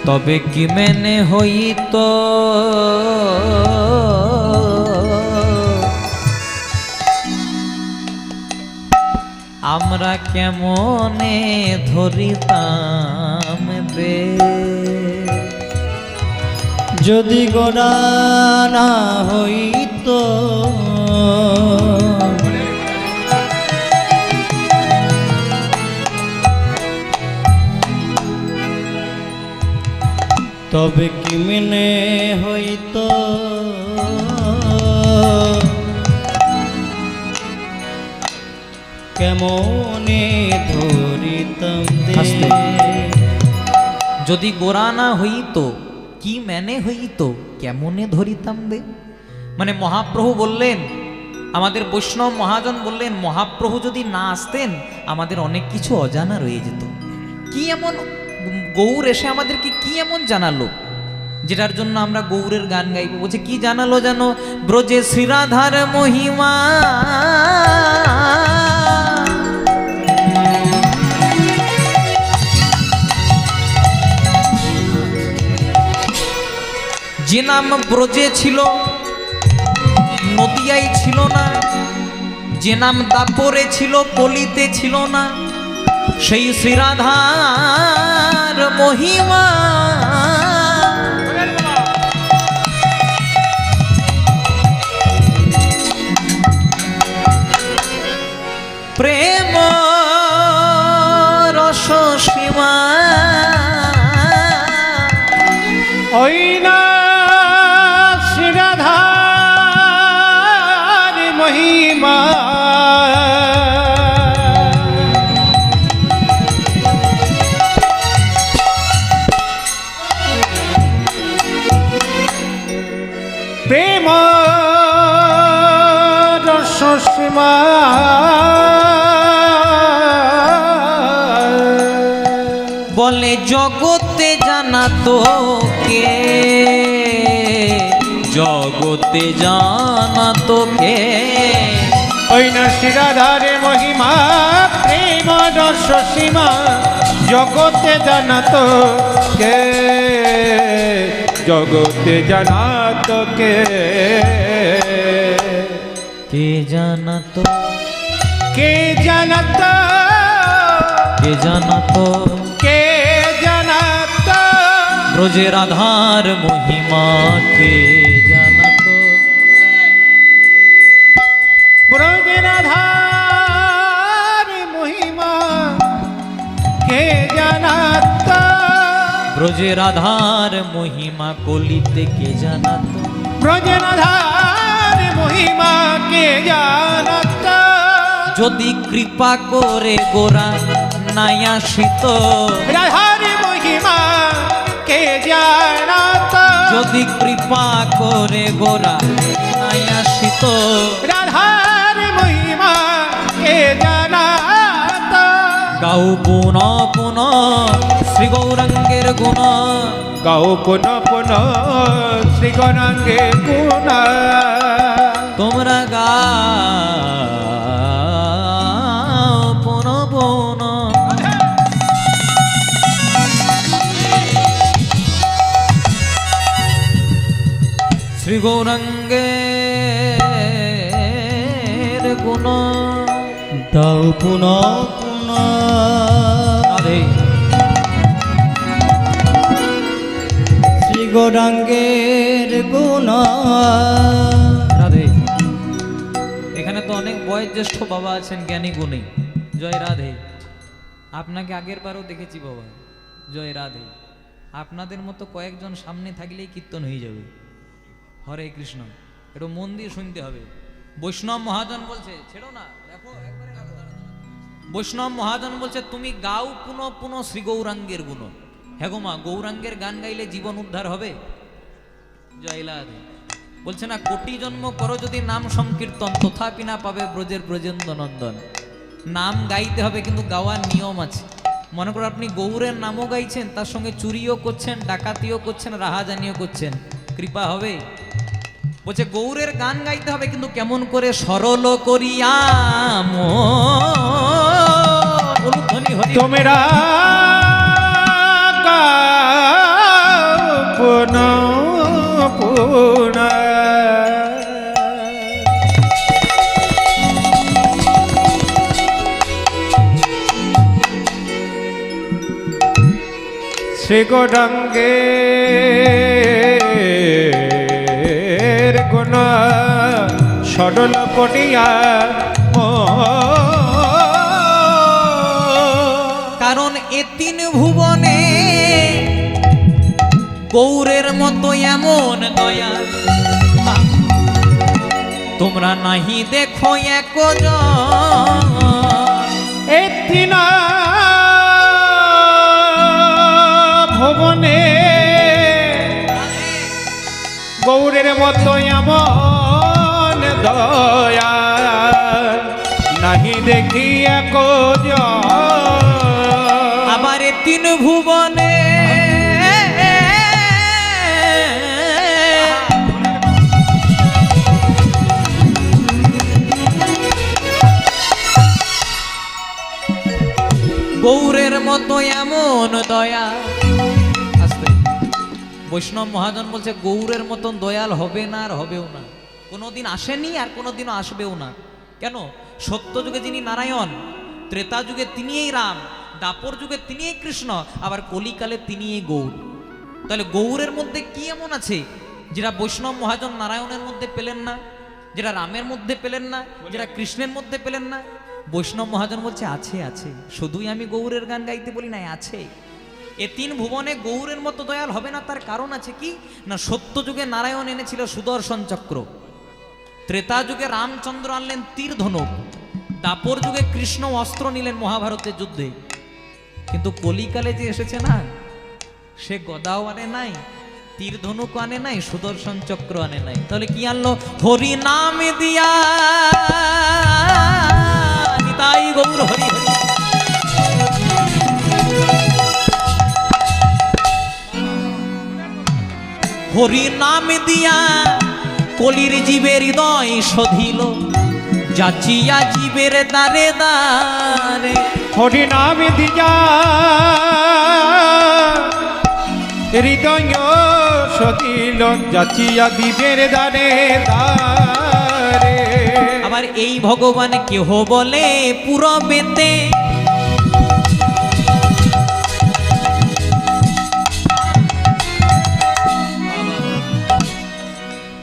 তবে কি মেনে হইত আমরা কেমনে ধরিতাম রে যদি গোনা না হইত তবে কি মেনে হইত কেমনে ধরিতাম আস্তে। দে যদি গোরা না হইতো কি মেনে হইতো কেমনে ধরিতাম দে মানে মহাপ্রভু বললেন, আমাদের বৈষ্ণব মহাজন বললেন, মহাপ্রভু যদি না আসতেন আমাদের অনেক কিছু অজানা রয়ে যেত। কি এমন গৌর এসে আমাদেরকে কি এমন জানালো যেটার জন্য আমরা গৌরের গান গাইব? বলছে কি জানালো জানো? ব্রজে শ্রীরাধার মহিমা যে নাম ব্রজে ছিল নদিয়ায় ছিল না, যে নাম দাপরে ছিল কলিতে ছিল না, সেই শ্রীরাধার মহিমা প্রেম রস সীমা ওই না শ্রীরাধার মহিমা প্রেম রস সীমা বলে জগতে জানা তো কে, জগতে জানা তো কে, ওই না শ্রীরাধারে মহিমা প্রেম রস সীমা জগতে জানাত কে, জগতে জানাত কে, কে জানা তো, কে জানাত, কে জানা তো কে জানাত ব্রজে রাধার মহিমা, কে জানা তো ব্রজে রাধার মহিমা, কে জানাত ব্রজে রাধার মহিমা কলিতে কে জানা তো, ব্রজে রাধার মহিমা কে জানাত যদি কৃপা করে গোরা নাই আসিত, রাধার মহিমা কে জানাত যদি কৃপা করে গোরা নাই আসিত, রাধার মহিমা কে জানাত গাও পুন পুন শ্রী গৌরাঙ্গের গুণ, গাও পুন পুন শ্রী গৌরাঙ্গে গুণ তোমরা গাও পুন পুন শ্রী গৌরাঙ্গের গুণ। দাও পুন পুন রাধে শ্রী গৌরাঙ্গের গুণ। রাধে। এখানে তো অনেক বয়োজ্যেষ্ঠ বাবা আছেন, জ্ঞানী গুণী। জয় রাধে। আপনাকে আগের বারও দেখেছি বাবা। জয় রাধে। আপনাদের মতো কয়েকজন সামনে থাকলেই কীর্তন হয়ে যাবে। হরে কৃষ্ণ। একটু মন দিয়ে শুনতে হবে। বৈষ্ণব মহাজন বলছে, ছেড়ো না, দেখো একবারে বৈষ্ণব মহাজন বলছে তুমি গাও পুনঃ পুনঃ শ্রী গৌরাঙ্গের গুণ। হ্যাঁ গো মা, গৌরাঙ্গের গান গাইলে জীবন উদ্ধার হবে। জয় রাধে। বলছে না, কোটি জন্ম করো যদি নাম সংকীর্তন, তথাপি না পাবে ব্রজের ব্রজেন্দ্র নন্দন। নাম গাইতে হবে, কিন্তু গাওয়ার নিয়ম আছে। মনে করো আপনি গৌরের নামও গাইছেন, তার সঙ্গে চুরিও করছেন, ডাকাতিও করছেন, রাহাজানিও করছেন, কৃপা হবে? বলছে গৌরের গান গাইতে হবে, কিন্তু কেমন করে? সরল করিয়া তোমরা গুণ শ্রী গৌরাঙ্গের গুণ সরল করিয়া কারণ এ তিন ভুবনে গৌরের মতো এমন দয়া তোমরা নাহি দেখো একজন এই তিন ভুবনে গৌরের মতো এমন দয়া নাহি দেখি এক আবার এ তিন ভুবনে গৌরের মতো এমন দয়া আস্তে বৈষ্ণব মহাজন বলছে গৌরের মতন দয়াল হবে না আর হবেও না, কোনোদিন আসেনি আর কোনোদিনও আসবেও না। কেন? সত্য যুগে যিনি নারায়ণ, ত্রেতা যুগে তিনিই রাম, দাপর যুগে তিনিই কৃষ্ণ, আবার কলিকালে তিনিই গৌর। তাহলে গৌরের মধ্যে কি এমন আছে যেটা বৈষ্ণব মহাজন নারায়ণের মধ্যে পেলেন না, যেটা রামের মধ্যে পেলেন না, যেটা কৃষ্ণের মধ্যে পেলেন না? বৈষ্ণব মহাজন বলছে আছে আছে, শুধুই আমি গৌরের গান গাইতে বলি না, আছে। এ তিন ভুবনে গৌরের মতো দয়াল হবে না, তার কারণ আছে কি না, সত্য যুগে নারায়ণ এনেছিল সুদর্শন চক্র, ত্রেতা যুগে রামচন্দ্র আনলেন তীর ধনুক, দাপর যুগে কৃষ্ণ অস্ত্র নিলেন মহাভারতের যুদ্ধে। কিন্তু কলিকালে যে এসেছে না, সে গদাও আনে নাই, তীর ধনুক আনে নাই, সুদর্শন চক্র আনে নাই। তাহলে কি আনলো? হরি নাম দিয়া নিতাই গৌর হরি হরি। হরি নাম দিয়া কলির জীবের হৃদয় শোধিল, যাচিয়া জীবের দ্বারে দ্বারে। হরি নাম দিয়া হৃদয় সতিল, যাচিয়া দিবের দ্বারে দ্বারে। আবার এই ভগবান কেহ বলে পুরবেতে,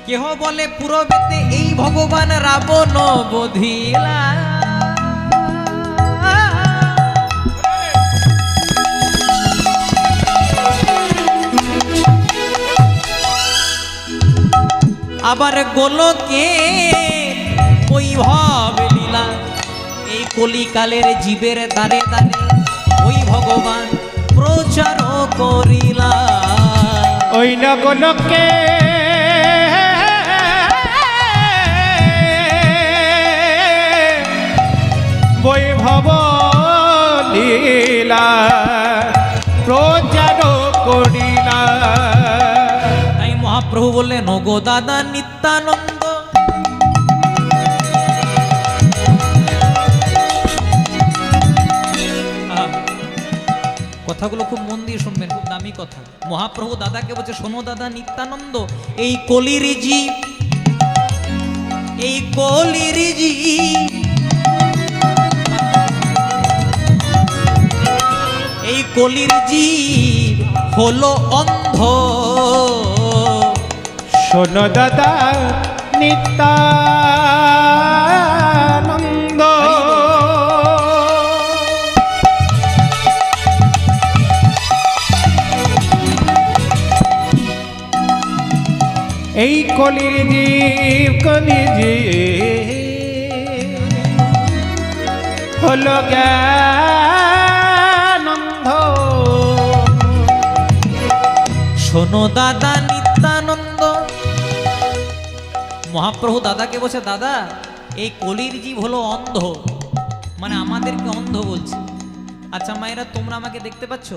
কেহ বলে পুরবেতে এই ভগবান রাবণ বধিলা। আবার গোলকে বৈভব লীলা, এই কলিকালের জীবের দ্বারে দ্বারে ওই ভগবান প্রচার করিলা। ওই না গোলকে বৈভব লীলা প্রচার করিলা। তাই মহাপ্রভু বললেন, ওগো দাদা নিত্যানন্দ, কথাগুলো খুব মন দিয়ে শুনবেন, খুব দামি কথা। মহাপ্রভু দাদাকে বলছে, শোনো দাদা নিত্যানন্দ, এই কলির জীব, এই কলির জীব, এই কলির জীব হলো অন্ধ। শোনো দাদা নিত্যানন্দ, এই কলির জীব, কলির জীব হলো জ্ঞানন্ধ। শোনো দাদা নিত্যানন্দ, মহাপ্রভু দাদাকে বলছে, দাদা এই কলির জীব হলো অন্ধ, মানে আমাদেরকে অন্ধ বলছে। আচ্ছা মায়েরা, তোমরা আমাকে দেখতে পাচ্ছ,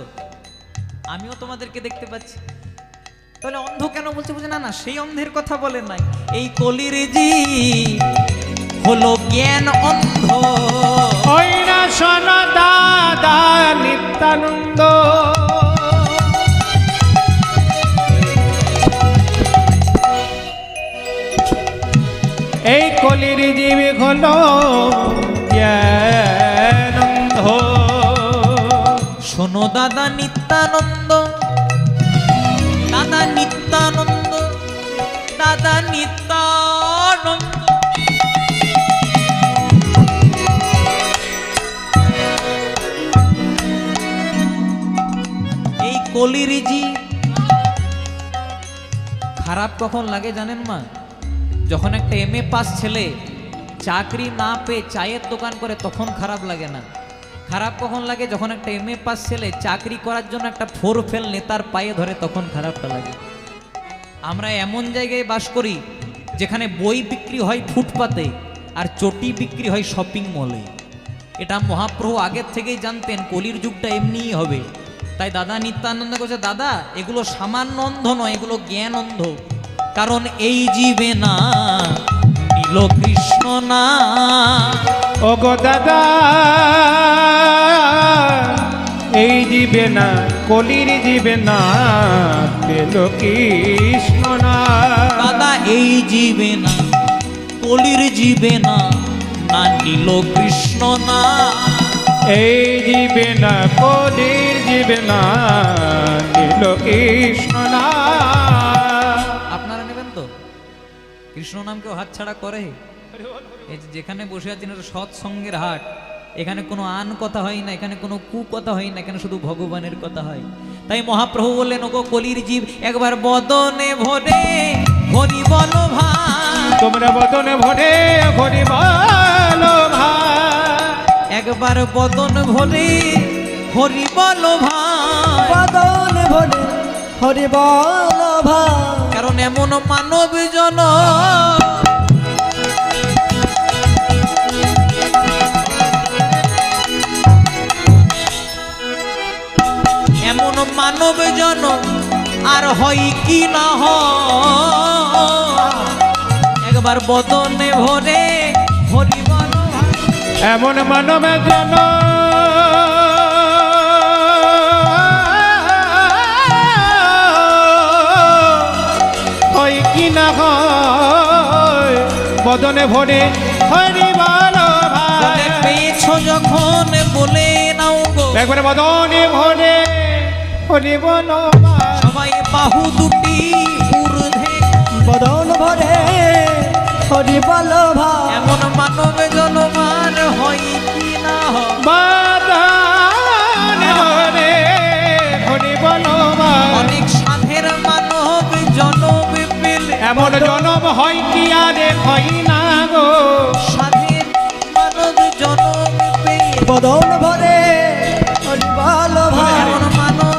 আমিও তোমাদেরকে দেখতে পাচ্ছি, তাহলে অন্ধ কেন বলছে? বুঝে না, না সেই অন্ধের কথা বলেন নাই, এই কলির জীব হলো জ্ঞান অন্ধ। ওই না শোনো দাদা নিত্যানন্দ, এই কলির জীব হলো জ্ঞানন্ধ। শোনো দাদা নিত্যানন্দ, দাদা নিত্যানন্দ, দাদা নিত্যানন্দ। এই কলির জীব খারাপ কখন লাগে জানেন মা? যখন একটা MA পাস ছেলে চাকরি না পেয়ে চায়ের দোকান করে তখন খারাপ লাগে না। খারাপ কখন লাগে? যখন একটা MA পাস ছেলে চাকরি করার জন্য একটা 4 ফেল নেতার পায়ে ধরে তখন খারাপটা লাগে। আমরা এমন জায়গায় বাস করি যেখানে বই বিক্রি হয় ফুটপাতে আর চটি বিক্রি হয় শপিং মলে। এটা মহাপ্রভু আগের থেকেই জানতেন কলির যুগটা এমনিই হবে। তাই দাদা নিত্যানন্দ বলছে, দাদা এগুলো সামান্য অন্ধ নয়, এগুলো জ্ঞান অন্ধ। কারণ এই জীবে না নীল কৃষ্ণ না। ওগো দাদা এই জীবে না, কলির জীবে না পেল কৃষ্ণ না। দাদা এই জীবে না, কলির জীবে না, না নীল কৃষ্ণ না। এই জীবে না, কলির জীবে না পেল কৃষ্ণ না। আপনারা নেবেন তো? কৃষ্ণ নাম কেউ হাত ছাড়া করে? এই যে যেখানে বসে আছেন এটা সৎসঙ্গের হাট। এখানে কোনো আন কথা হয় না, এখানে কোনো কু কথা হয় না, এখানে শুধু ভগবানের কথা হয়। তাই মহাপ্রভু বললেন, ওগো কলির জীব একবার বদনে ভরে হরি বল ভাই। তোমরা বদনে ভরে হরি বল ভাই। একবার বদন ভরে হরি বল ভাই। বদন ভরে হরি বল ভাই। কারণ এমন মানব জন এমন মানব জন আর হয় কি না হয়। একবার বদনে ভরে হরি বল ভাই। এমন মানব জন হয় কি না হয়, বদনে ভরে হরি বল ভাই। বলে পেয়েছো যখন বলে নাও গো, একবারে বদনে ভরে হরি বল ভাই। সবাই বাহু দুটি ঊর্ধ্বে। বদন ভরে হরি বল ভাই। এমন মানব জনমান হয় কি না হয়। বদনে ভরে হরি বল ভাই। অনেক সাধের মানব জনম পেলে এমন জনম হয় কি আরে হয় না গো। সাধের মানব জনম পেয়ে বদন ভরে হরি বল ভাই। এমন মানব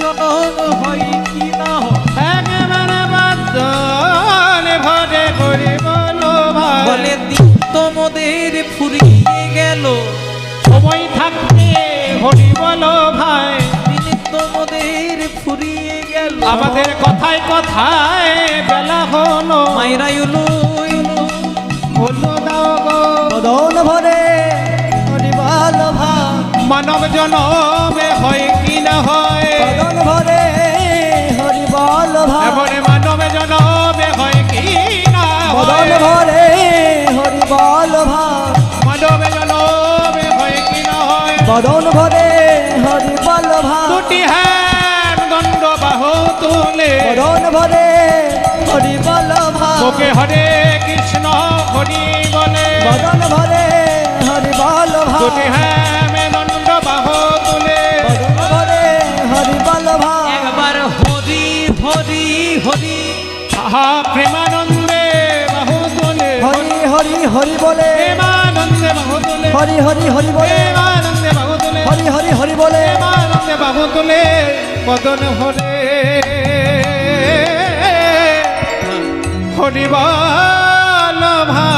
জনম হয় কি না হয়। একেবারে বদনে ভরে হরি বল ভাই। বলে দিন তোমাদের ফুরিয়ে গেল, সময় থাকতে হরি বল ভাই। দিন তোমাদের ফুরিয়ে গেল। আমাদের কথায় কথায় বেলা হলো, মায়েরা ইউলু ইউলু হলো দাও গো। বদন ভরে হরি বল ভাই। মানব জনমে হয় কি না হয়। বদন ভরে হরি বল ভাই। এমন মানব জনমে হয় কি না বদন হয়। ভরে হরি বল ভাই। মানব জনমে হয় কি না হয়। বদন ভরে হরি বল ভাই। দুটি হ্যাঁ দণ্ড বাহু তুলে, বদন ভরে হরি বল ভাই। ওকে হরে কৃষ্ণ হরি বলে। বদন ভরে হরি বল ভাই। দুটি হ্যাঁ দণ্ড বাহু তুলে, বদন ভরে হরি বল ভাই। একবার হরি হরি হরি আহা প্রেমানন্দে বাহু তুলে। হরি হরি হরি বলে। প্রেমানন্দে বাহু তুলে, হরি হরি হরি বলে। প্রেমানন্দে বাহু তুলে, হরি হরি হরি বলে। প্রেমানন্দে বাহু তুলে। বদন ভরে হরি বল ভাই।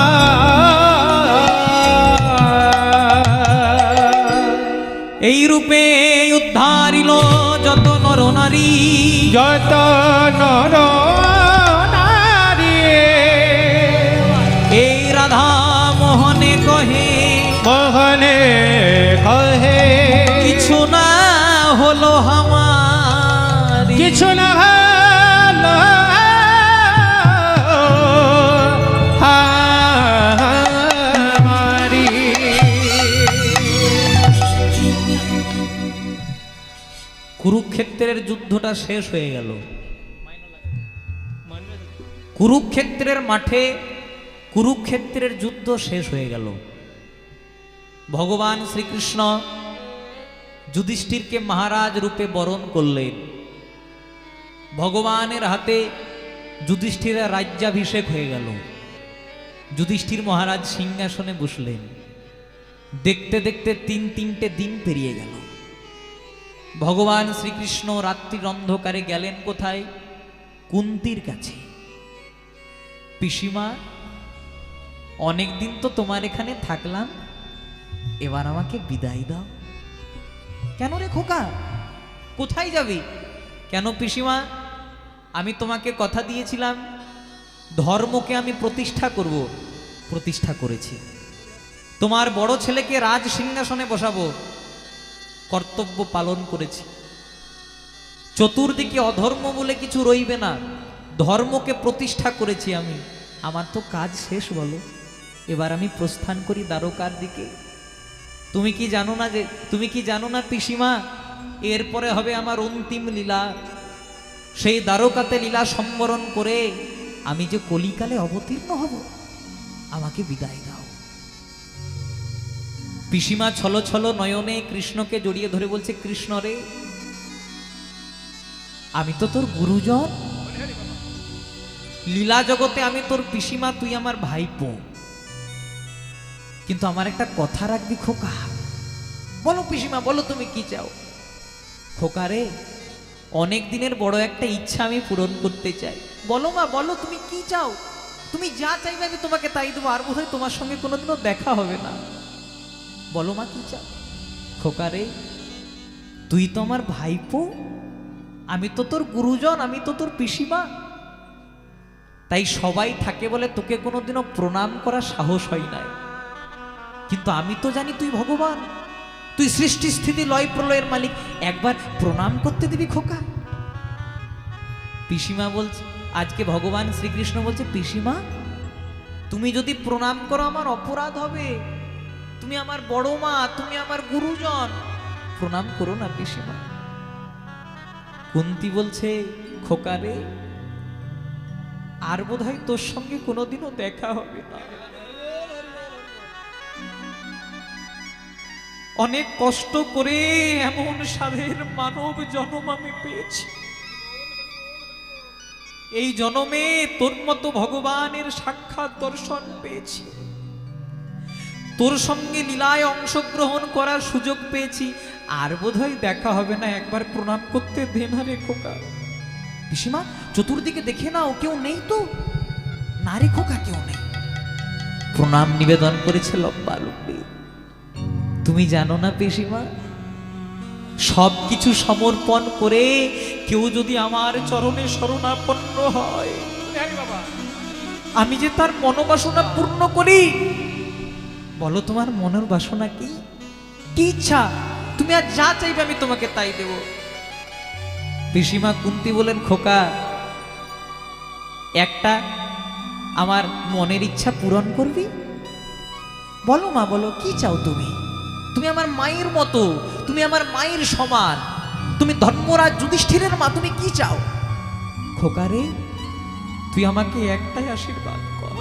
এই রূপে উদ্ধারিল যত নর নারী। যত নর নারী এই রাধা মোহনে কহে মোহনে কহে, কিছু না হলো আমার। কিছু না ভালো কুরুক্ষেত্রের যুদ্ধটা শেষ হয়ে গেল। কুরুক্ষেত্রের মাঠে কুরুক্ষেত্রের যুদ্ধ শেষ হয়ে গেল। ভগবান শ্রীকৃষ্ণ যুধিষ্ঠিরকে মহারাজ রূপে বরণ করলেন। ভগবানের হাতে যুধিষ্ঠিরের রাজ্যাভিষেক হয়ে গেল। যুধিষ্ঠির মহারাজ সিংহাসনে বসলেন। দেখতে দেখতে তিনটে দিন পেরিয়ে গেল। ভগবান শ্রীকৃষ্ণ রাত্রির অন্ধকারে গেলেন কোথায়? কুন্তির কাছে। পিসিমা, অনেকদিন তো তোমার এখানে থাকলাম, এবার আমাকে বিদায় দাও। কেন রে খোকা, কোথায় যাবি? কেন পিসিমা, আমি তোমাকে কথা দিয়েছিলাম ধর্মকে আমি প্রতিষ্ঠা করব, প্রতিষ্ঠা করেছি। তোমার বড় ছেলেকে রাজ সিংহাসনে বসাবো, কর্তব্য পালন করেছি। চতুর্দিকে অধর্ম বলে কিছু রইবে না, ধর্মকে প্রতিষ্ঠা করেছি আমি। আমার তো কাজ শেষ বলো, এবার আমি প্রস্থান করি দ্বারকার দিকে। তুমি কি জানো না পিসিমা, এরপরে হবে আমার অন্তিম লীলা। সেই দ্বারকাতে লীলা সম্বরণ করে আমি যে কলিকালে অবতীর্ণ হব, আমাকে বিদায় দাও। পিসিমা ছলো ছলো নয়নে কৃষ্ণকে জড়িয়ে ধরে বলছে, কৃষ্ণ রে, আমি তো তোর গুরুজন, লীলা জগতে আমি তোর পিসিমা, তুই আমার ভাইপো, কিন্তু আমার একটা কথা রাখবি খোকা। বলো পিসিমা, বলো তুমি কি চাও? খোকা রে, অনেক দিনের বড় একটা ইচ্ছা আমি পূরণ করতে চাই। বলো মা, বলো তুমি কি চাও? তুমি যা চাইবে আমি তোমাকে তাই দেবো, আর বোধহয় তোমার সঙ্গে কোনোদিনও দেখা হবে না। বলো মা, কি চাও? খোকা রে, তুই তো আমার ভাইপো, আমি তো তোর গুরুজন, আমি তো তোর পিসিমা, তাই সবাই থাকে বলে তোকে কোনোদিনও প্রণাম করার সাহস হয় নাই। কিন্তু আমি তো জানি তুই ভগবান, তুই সৃষ্টি স্থিতি লয় প্রলয়ের মালিক, একবার প্রণাম করতে দিবি খোকা? পিসিমা বলছে, আজকে ভগবান শ্রীকৃষ্ণ বলছে, পিসিমা তুমি যদি প্রণাম করো আমার অপরাধ হবে, তুমি আমার বড় মা, তুমি আমার গুরুজন, প্রণাম করো না পিসিমা। কুন্তি বলছে, খোকা রে, আর বোধহয় তোর সঙ্গে কোনোদিনও দেখা হবে না। অনেক কষ্ট করে এমন সাধের মানব জন্ম আমি পেয়েছি। এই জন্মে তোর মতো ভগবানের সাক্ষাৎ দর্শন পেয়েছি, তোর সঙ্গে লীলায় অংশগ্রহণ করার সুযোগ পেয়েছি, আর বোধহয় দেখা হবে না, একবার প্রণাম করতে দে না রে খোকা। পিসিমা চতুর্দিকে দেখে নাও, কেউ নেই তো? না রে খোকা, কেউ নেই। প্রণাম নিবেদন করেছে লম্বা লম্বি। তুমি জানো না পিসিমা, সব কিছু সমর্পণ করে কেউ যদি আমার চরণে শরণাপন্ন হয়, আমি যে তার মনোবাসনা পূর্ণ করি। বলো তোমার মনের বাসনা কি? কি ইচ্ছা? তুমি আর যা চাইবে আমি তোমাকে তাই দেব। পিসিমা কুন্তি বলেন, খোকা, একটা আমার মনের ইচ্ছা পূরণ করবি? বলো মা, বলো কি চাও তুমি? তুমি আমার মায়ের মতো, তুমি আমার মায়ের সমান, তুমি ধর্মরাজ যুধিষ্ঠিরের মা, তুমি কি চাও? খোকা রে, তুই আমাকে একটাই আশীর্বাদ কর,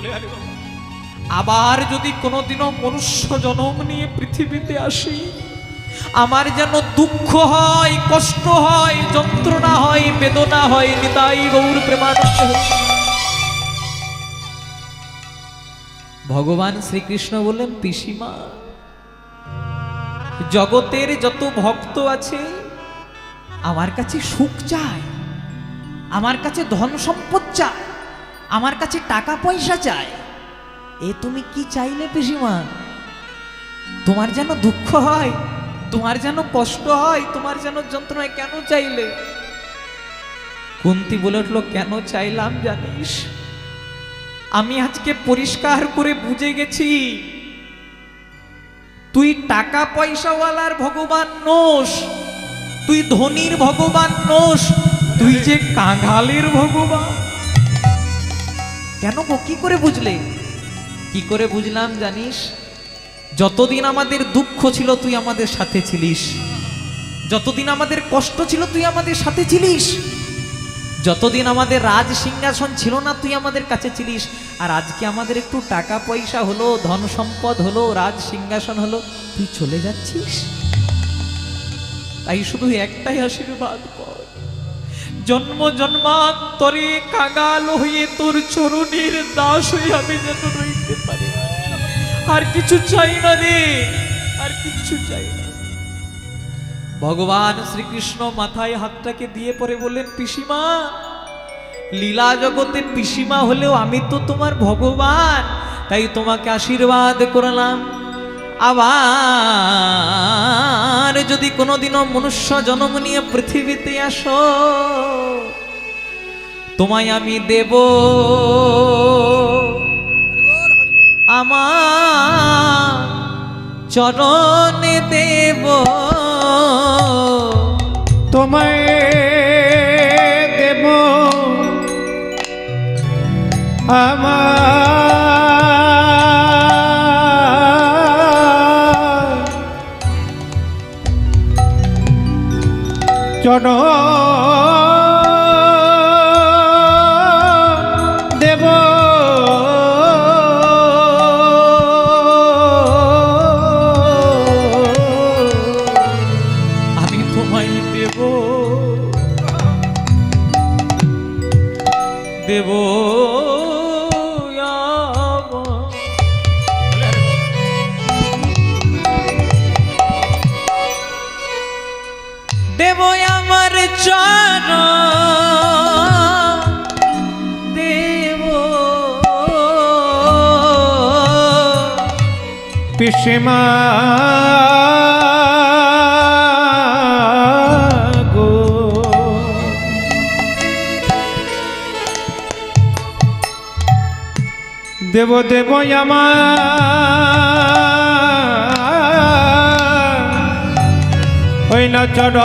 আবার যদি কোনোদিনও মনুষ্য জন্ম নিয়ে পৃথিবীতে আসি, আমার যেন দুঃখ হয়, কষ্ট হয়, যন্ত্রণা হয়, বেদনা হয়। নিতাই গৌর প্রেমানন্দ। ভগবান শ্রীকৃষ্ণ বললেন, পিসিমা জগতের যত ভক্ত আছে আমার কাছে সুখ চায়, আমার কাছে ধন সম্পদ চায়, আমার কাছে টাকা পয়সা চায়। এ তুমি কি চাইলে পিসিমা? তোমার যেন দুঃখ হয়, তোমার যেন কষ্ট হয়, তোমার যেন যন্ত্রণায়, কেন চাইলে? কুন্তি বলে উঠল, কেন চাইলাম জানিস? আমি আজকে পরিষ্কার করে বুঝে গেছি, তুই টাকা পয়সাওয়ালার ভগবান নোস, তুই ধনীর ভগবান নোস, তুই যে কাঙালের ভগবান। কেন গো, কি করে বুঝলে? কি করে বুঝলাম জানিস? যতদিন আমাদের দুঃখ ছিল তুই আমাদের সাথে ছিলিস, যতদিন আমাদের কষ্ট ছিল তুই আমাদের সাথে ছিলিস, যতদিন আমাদের রাজ সিংহাসন ছিল না তুই আমাদের কাছে ছিলিস, আর আজকে আমাদের একটু টাকা পয়সা হলো, ধন সম্পদ হলো, রাজ সিংহাসন হলো, তুই চলে যাচ্ছিস। তাই শুধু একটাই আশীর্বাদ কর, জন্ম জন্মান্তরে কাঙাল হয়ে তোর চরণের দাস হয়ে আমি যেন রইতে পারি, আর কিছু চাই না রে, আর কিছু চাই না। ভগবান শ্রীকৃষ্ণ মাথায় হাতটাকে দিয়ে পরে বললেন, পিসিমা, লীলা জগতে পিসিমা হলেও আমি তো তোমার ভগবান, তাই তোমাকে আশীর্বাদ করলাম। আবার যদি কোনোদিনও মনুষ্য জন্ম নিয়ে পৃথিবীতে আসো, তোমায় আমি দেব আমার চরণে দেব, তোমায় দেব আমার চরণ দেব। আমি তোমায় দেব দেব দেব আমার চরণ দেব। পিসিমা গো, দেব দেব আমার ওই না চরণ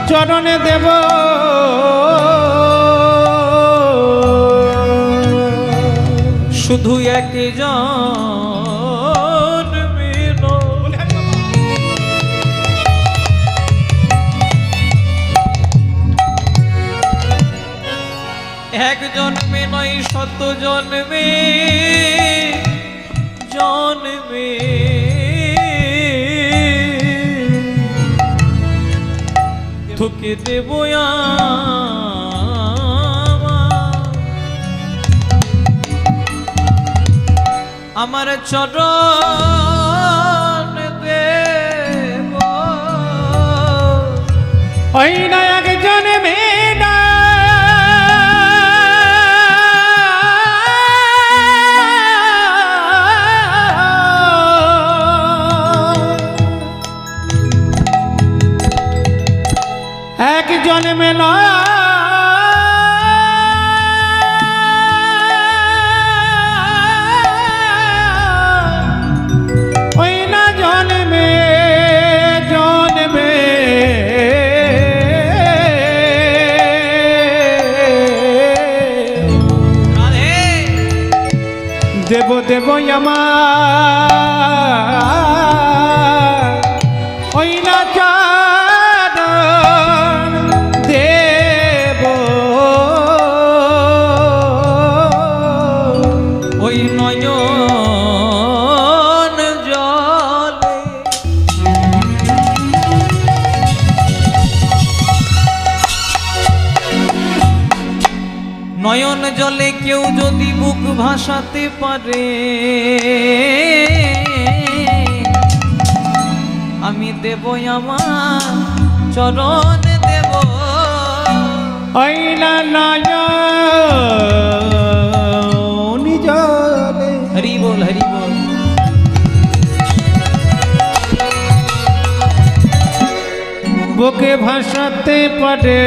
চরণে দেব। শুধু একজন মেনো, এক জন্মে নয় শত জন্মে জন্মে তোকে দেব আমার চরণ দেব। ওই না একজন মেনা একজন মেনা ওই না জন্মে জন্মে দেব দেব আমার ওই না চরণ দেব। ওই নয়ন জলে নয়ন জলে কেউ যদি বুক ভাসাতে পারে, আমি দেব আমার চরণ দেব। ওই না নয়ন জলে হরি বল হরি বল। বুকে ভাসাতে পারে,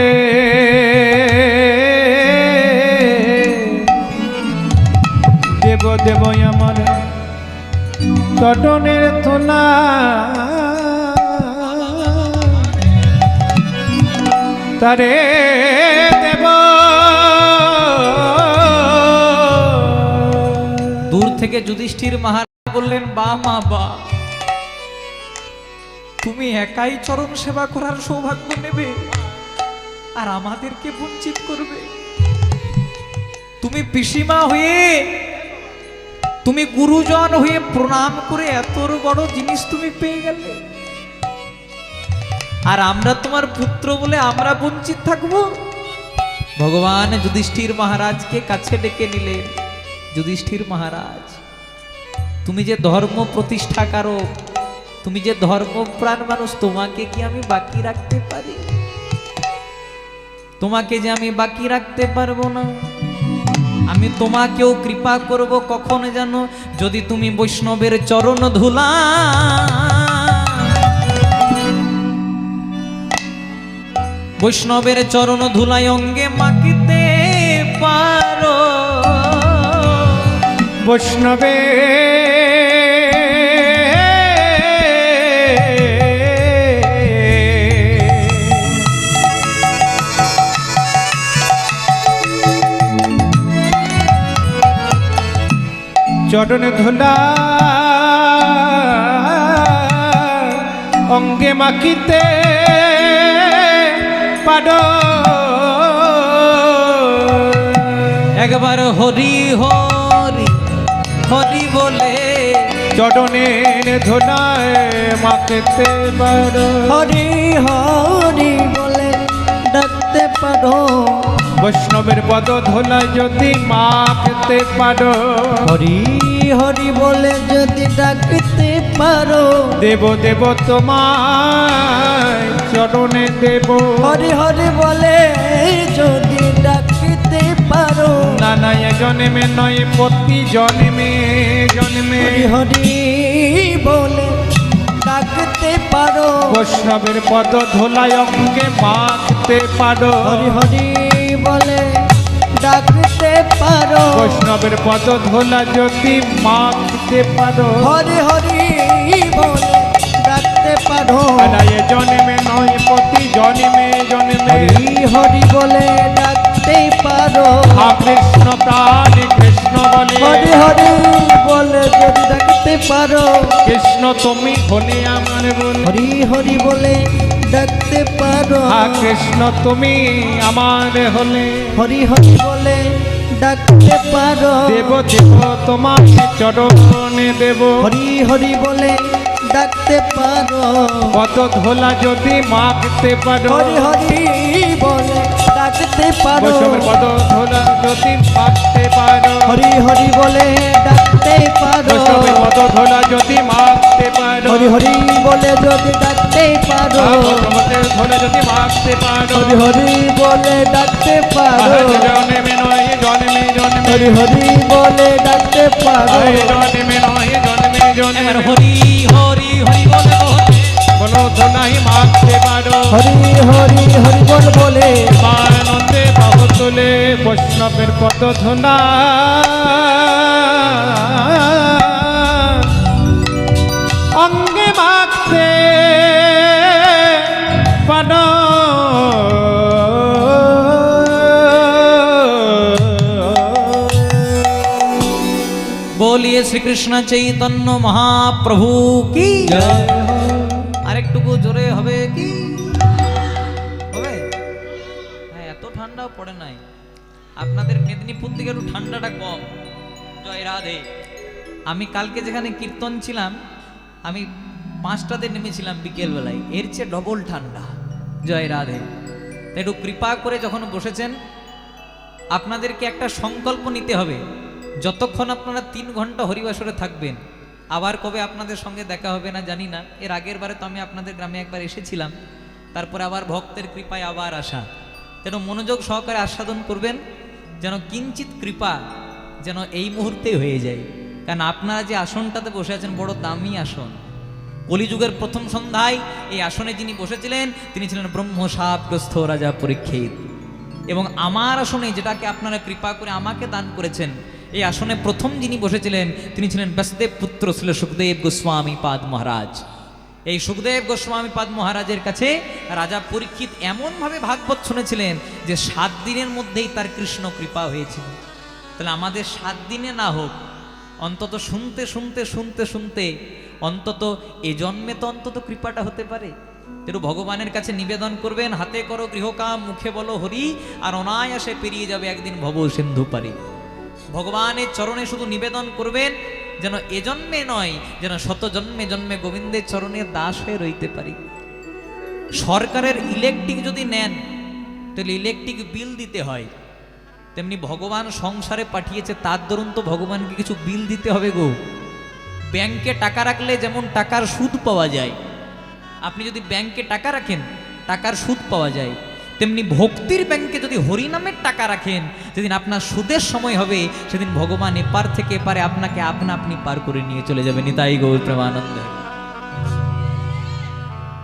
দেব দেব আমার চটনের থোলা তারে দেব। দূর থেকে যুধিষ্ঠির মহারাজ বললেন, বা মা বা, তুমি একাই চরণ সেবা করার সৌভাগ্য নেবে আর আমাদেরকে বঞ্চিত করবে? তুমি পিসিমা হয়ে, তুমি গুরুজন হয়ে প্রণাম করে এত বড় জিনিস তুমি পেয়ে গেলে, আর আমরা তোমার পুত্র বলে আমরা বঞ্চিত থাকবো? ভগবান যুধিষ্ঠির মহারাজকে কাছে ডেকে নিলেন। যুধিষ্ঠির মহারাজ, তুমি যে ধর্ম প্রতিষ্ঠাকারক, তুমি যে ধর্মপ্রাণ মানুষ, তোমাকে কি আমি বাকি রাখতে পারি? তোমাকে যে আমি বাকি রাখতে পারবো না। আমি তোমাকেও কৃপা করব কখন জানো? যদি তুমি বৈষ্ণবের চরণ ধুলা, বৈষ্ণবের চরণ ধুলায় অঙ্গে মাখিতে পারো। বৈষ্ণবে চরণ ধুলা অঙ্গে মাখিতে পারো। একবার হরি হরি হরি বলে চরণের ধুলায় মাখিতে পারো। হরি হরি বলে ডাকতে পারো। বৈষ্ণবের পদ ধুলা যদি মাখতে পারো। হরি হরি বলে যদি ডাকতে পারো। দেব দেব তোমায় চরণে দেব। হরি হরি বলে যদি ডাকতে পারো। না না এ জন্মে নয় প্রতি জন্মে জন্মে। হরি হরি বলে ডাকতে পারো। বৈষ্ণবের পদ ধুলায় অঙ্গে মাখতে পারো। হরি হরি বলে ডাকতে পারো। বৈষ্ণবের পদ ধুলা যদি মাখতে পারো। হরি হরি বলে ডাকতে পারো। না এ জন্মে নয় প্রতি জন্মে জন্মে। হরি হরি বলে ডাকতে পারো। হা কৃষ্ণ প্রাণ কৃষ্ণ বলে। হরি হরি বলে যদি ডাকতে পারো। কৃষ্ণ তুমি হলে আমার বলে। হরি হরি বলে ডাকতে পারো। হা কৃষ্ণ তুমি আমার হলে। হরি হরি বলে ডাকতে পারো। দেব দেব তোমার চরণে দেব। হরি হরি বলে ডাকতে পারো। পদ ধোলা যদি মাখতে পারো। হরি হরি বলে ডাকতে পারো। বৈষ্ণবের পদ ধোলা যদি মাখতে পারো। হরি হরি বলে ডাকতে পারো। বৈষ্ণবের পদ ধোলা যদি মাখতে পারো। হরি হরি বলে যদি ডাকতে পারো। বৈষ্ণবের ধোলা যদি মাখতে পারো। হরি হরি বলে ডাকতে পারো। জন্মে নয় জন্মে জন্মে। হরি হরি বলে ডাকতে পারো। জন্মে নয় জন্মে জন্মে। একবার হরি হরি হরি বলে বলো ধোলাই মাখতে পারো। হরি হরি হরি বল বলে আনন্দে বাহু তুলে বৈষ্ণবের পদ ধোলা অঙ্গে মাখতে পারো। बोलिए श्री कृष्ण चैतन्य महाप्रभु की जय। আরেকটুকু জোরে হবে কি? হবে? হ্যাঁ, এত ঠান্ডাও পড়ে নাই। আপনাদের মেদিনীপুর থেকে একটু ঠান্ডাটা কম। জয় রাধে। আমি কালকে যেখানে কীর্তন ছিলাম, আমি 5টাতে নেমেছিলাম বিকেল বেলায়, এর চেয়ে ডবল ঠান্ডা। জয় রাধে। একটু কৃপা করে যখন বসেছেন, আপনাদেরকে একটা সংকল্প নিতে হবে। যতক্ষণ আপনারা 3 ঘন্টা হরিবাসরে থাকবেন, আবার কবে আপনাদের সঙ্গে দেখা হবে না জানি না। এর আগের বারে তো আমি আপনাদের গ্রামে একবার এসেছিলাম, তারপরে আবার ভক্তের কৃপায় আবার আসা। যেন মনোযোগ সহকারে আস্বাদন করবেন, যেন কিঞ্চিত কৃপা যেন এই মুহূর্তে হয়ে যায়। কারণ আপনারা যে আসনটাতে বসে আছেন, বড় দামি আসন। কলিযুগের প্রথম সন্ধ্যায় এই আসনে যিনি বসেছিলেন, তিনি ছিলেন ব্রহ্মশাপগ্রস্ত রাজা পরীক্ষিত। এবং আমার আসনে, যেটাকে আপনারা কৃপা করে আমাকে দান করেছেন, এই আসনে প্রথম যিনি বসেছিলেন, তিনি ছিলেন ব্যাসদেব পুত্র ছিল সুখদেব গোস্বামী পাদ মহারাজ। এই সুখদেব গোস্বামী পাদ মহারাজের কাছে রাজা পরীক্ষিত এমনভাবে ভাগবত শুনেছিলেন যে 7 দিনের মধ্যেই তার কৃষ্ণ কৃপা হয়েছিল। তাহলে আমাদের 7 দিনে না হোক, অন্তত শুনতে শুনতে শুনতে শুনতে অন্তত এ জন্মে তো অন্তত কৃপাটা হতে পারে। একটু ভগবানের কাছে নিবেদন করবেন, হাতে করো গৃহকাম, মুখে বলো হরি, আর অনায়াসে পেরিয়ে যাবে একদিন ভব সিন্ধু পারি। ভগবানের চরণে শুধু নিবেদন করবেন, যেন এ জন্মে নয়, যেন শত জন্মে জন্মে গোবিন্দের চরণে দাস হয়ে রইতে পারি। সরকারের ইলেকট্রিক যদি নেন তাহলে ইলেকট্রিক বিল দিতে হয়, তেমনি ভগবান সংসারে পাঠিয়েছে, তার দরুন তো ভগবানকে কিছু বিল দিতে হবে গো। ব্যাংকে টাকা রাখলে যেমন টাকার সুদ পাওয়া যায়, আপনি যদি ব্যাংকে টাকা রাখেন টাকার সুদ পাওয়া যায়, তেমনি ভক্তির ব্যাংকে যদি হরিনামের টাকা রাখেন, যেদিন আপনার সুদের সময় হবে সেদিন ভগবান এপার থেকে এপারে আপনাকে আপনা আপনি পার করে নিয়ে চলে যাবে। নিতাই গৌর প্রেমানন্দে।